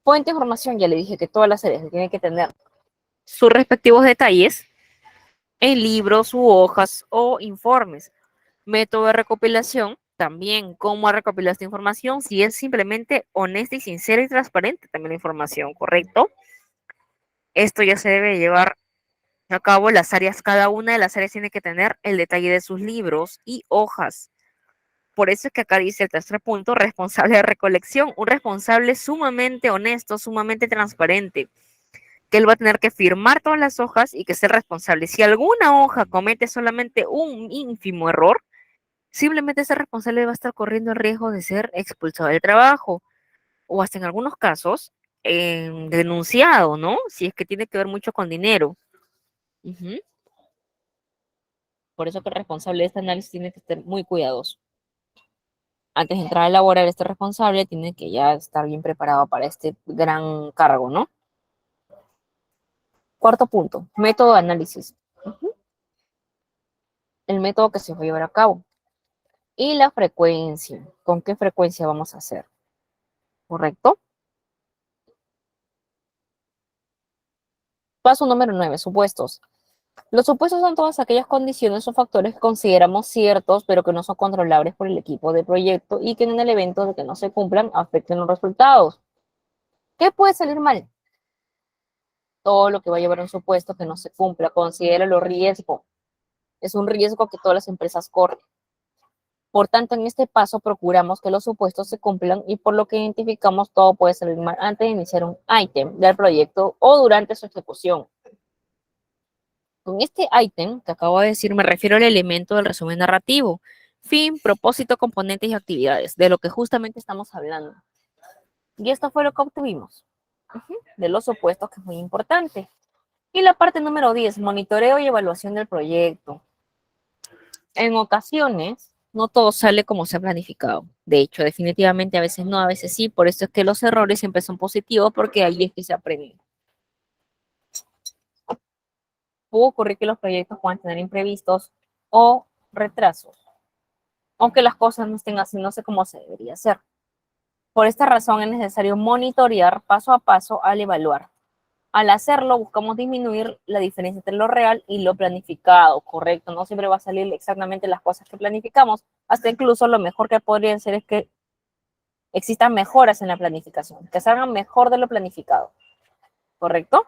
Fuente de información, ya le dije que todas las áreas tienen que tener sus respectivos detalles en libros u hojas o informes. Método de recopilación, también cómo recopilar esta información, si es simplemente honesta y sincera y transparente también la información, ¿correcto? Esto ya se debe llevar a cabo las áreas, cada una de las áreas tiene que tener el detalle de sus libros y hojas. Por eso es que acá dice el tercer punto, responsable de recolección, un responsable sumamente honesto, sumamente transparente, que él va a tener que firmar todas las hojas y que ser responsable. Si alguna hoja comete solamente un ínfimo error, simplemente ese responsable va a estar corriendo el riesgo de ser expulsado del trabajo o hasta en algunos casos denunciado, ¿no? Si es que tiene que ver mucho con dinero. Por eso que el responsable de este análisis tiene que estar muy cuidadoso. Antes de entrar a elaborar este responsable, tiene que ya estar bien preparado para este gran cargo, ¿no? Cuarto punto, método de análisis. El método que se va a llevar a cabo. Y la frecuencia. ¿Con qué frecuencia vamos a hacer? ¿Correcto? Paso número 9, supuestos. Los supuestos son todas aquellas condiciones o factores que consideramos ciertos, pero que no son controlables por el equipo de proyecto y que en el evento de que no se cumplan afecten los resultados. ¿Qué puede salir mal? Todo lo que va a llevar a un supuesto que no se cumpla, considéralo riesgo. Es un riesgo que todas las empresas corren. Por tanto, en este paso procuramos que los supuestos se cumplan y por lo que identificamos todo puede salir mal antes de iniciar un ítem del proyecto o durante su ejecución. Con este ítem que acabo de decir me refiero al elemento del resumen narrativo. Fin, propósito, componentes y actividades, de lo que justamente estamos hablando. Y esto fue lo que obtuvimos de los supuestos, que es muy importante. Y la parte número 10, monitoreo y evaluación del proyecto. En ocasiones, no todo sale como se ha planificado. De hecho, definitivamente a veces no, a veces sí. Por eso es que los errores siempre son positivos, porque ahí es que se aprende. Puede ocurrir que los proyectos puedan tener imprevistos o retrasos, aunque las cosas no estén haciéndose como se debería hacer. Por esta razón es necesario monitorear paso a paso al evaluar, Al hacerlo, buscamos disminuir la diferencia entre lo real y lo planificado, correcto. No siempre va a salir exactamente las cosas que planificamos. Hasta incluso lo mejor que podría hacer es que existan mejoras en la planificación, que salgan mejor de lo planificado, ¿correcto?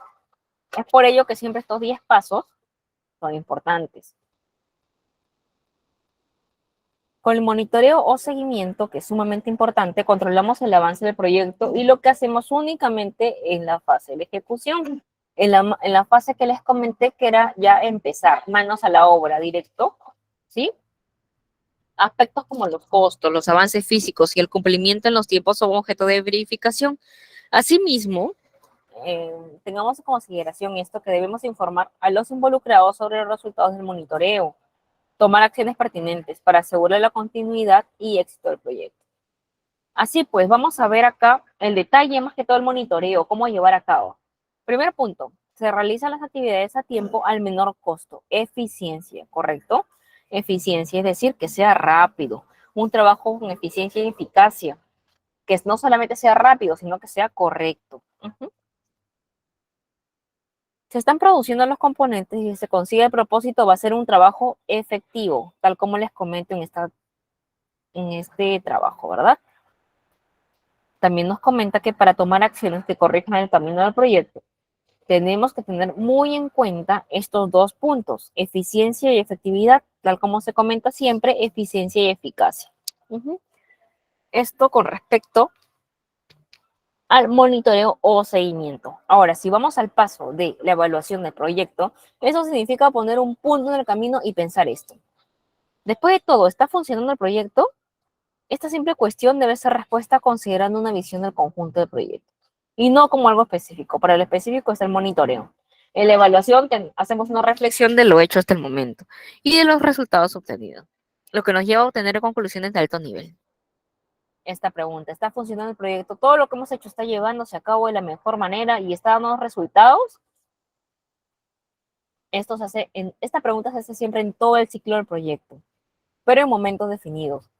Es por ello que siempre estos 10 pasos son importantes. Con el monitoreo o seguimiento, que es sumamente importante, controlamos el avance del proyecto y lo que hacemos únicamente en la fase de la ejecución. En la fase que les comenté que era ya empezar, manos a la obra, directo, ¿sí? Aspectos como los costos, los avances físicos y el cumplimiento en los tiempos son objeto de verificación. Asimismo, tengamos en consideración esto, que debemos informar a los involucrados sobre los resultados del monitoreo, tomar acciones pertinentes para asegurar la continuidad y éxito del proyecto. Así pues, vamos a ver acá el detalle más que todo el monitoreo, cómo llevar a cabo. Primer punto, se realizan las actividades a tiempo al menor costo, eficiencia, ¿correcto? Eficiencia, es decir, que sea rápido, un trabajo con eficiencia y eficacia, que no solamente sea rápido, sino que sea correcto. Se están produciendo los componentes y se consigue el propósito, va a ser un trabajo efectivo, tal como les comento en este trabajo, ¿verdad? También nos comenta que para tomar acciones que corrijan el camino del proyecto, tenemos que tener muy en cuenta estos dos puntos, eficiencia y efectividad, tal como se comenta siempre, eficiencia y eficacia. Esto con respecto al monitoreo o seguimiento. Ahora, si vamos al paso de la evaluación del proyecto, eso significa poner un punto en el camino y pensar esto. Después de todo, ¿está funcionando el proyecto? Esta simple cuestión debe ser respuesta considerando una visión del conjunto del proyecto y no como algo específico. Para lo específico es el monitoreo. En la evaluación hacemos una reflexión de lo hecho hasta el momento y de los resultados obtenidos, lo que nos lleva a obtener conclusiones de alto nivel. Esta pregunta, ¿está funcionando el proyecto? ¿Todo lo que hemos hecho está llevándose a cabo de la mejor manera y está dando resultados? Esta pregunta se hace siempre en todo el ciclo del proyecto, pero en momentos definidos.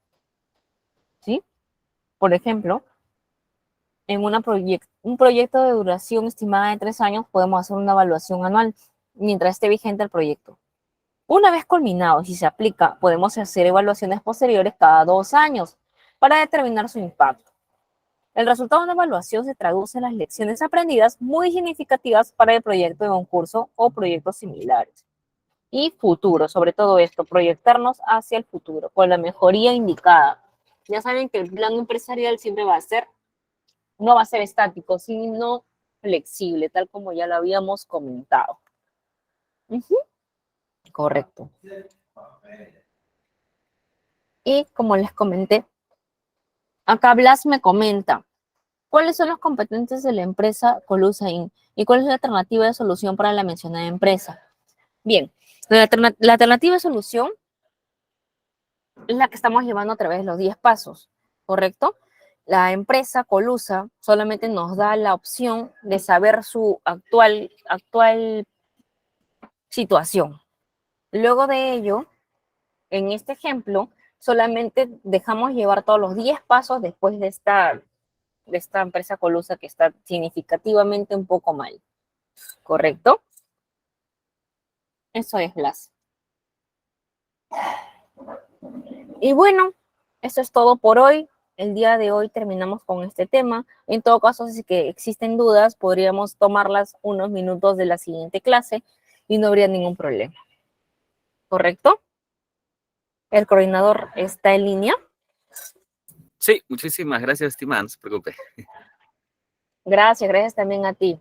¿Sí? Por ejemplo, en un proyecto de duración estimada de 3 años, podemos hacer una evaluación anual mientras esté vigente el proyecto. Una vez culminado, si se aplica, podemos hacer evaluaciones posteriores cada 2 años para determinar su impacto. El resultado de una evaluación se traduce en las lecciones aprendidas muy significativas para el proyecto de un curso o proyectos similares. Y futuro, sobre todo esto, proyectarnos hacia el futuro con la mejoría indicada. Ya saben que el plan empresarial siempre no va a ser estático, sino flexible, tal como ya lo habíamos comentado. Correcto. Y como les comenté, acá Blas me comenta, ¿cuáles son las competencias de la empresa Colusa Inc? ¿Y cuál es la alternativa de solución para la mencionada empresa? Bien, la alternativa de solución es la que estamos llevando a través de los 10 pasos, ¿correcto? La empresa Colusa solamente nos da la opción de saber su actual situación. Luego de ello, en este ejemplo, solamente dejamos llevar todos los 10 pasos después de esta empresa Colusa que está significativamente un poco mal, ¿correcto? Eso es Blas. Y bueno, eso es todo por hoy. El día de hoy terminamos con este tema. En todo caso, si que existen dudas, podríamos tomarlas unos minutos de la siguiente clase y no habría ningún problema. ¿Correcto? ¿El coordinador está en línea? Sí, muchísimas gracias, estimada, no se preocupe. Gracias también a ti.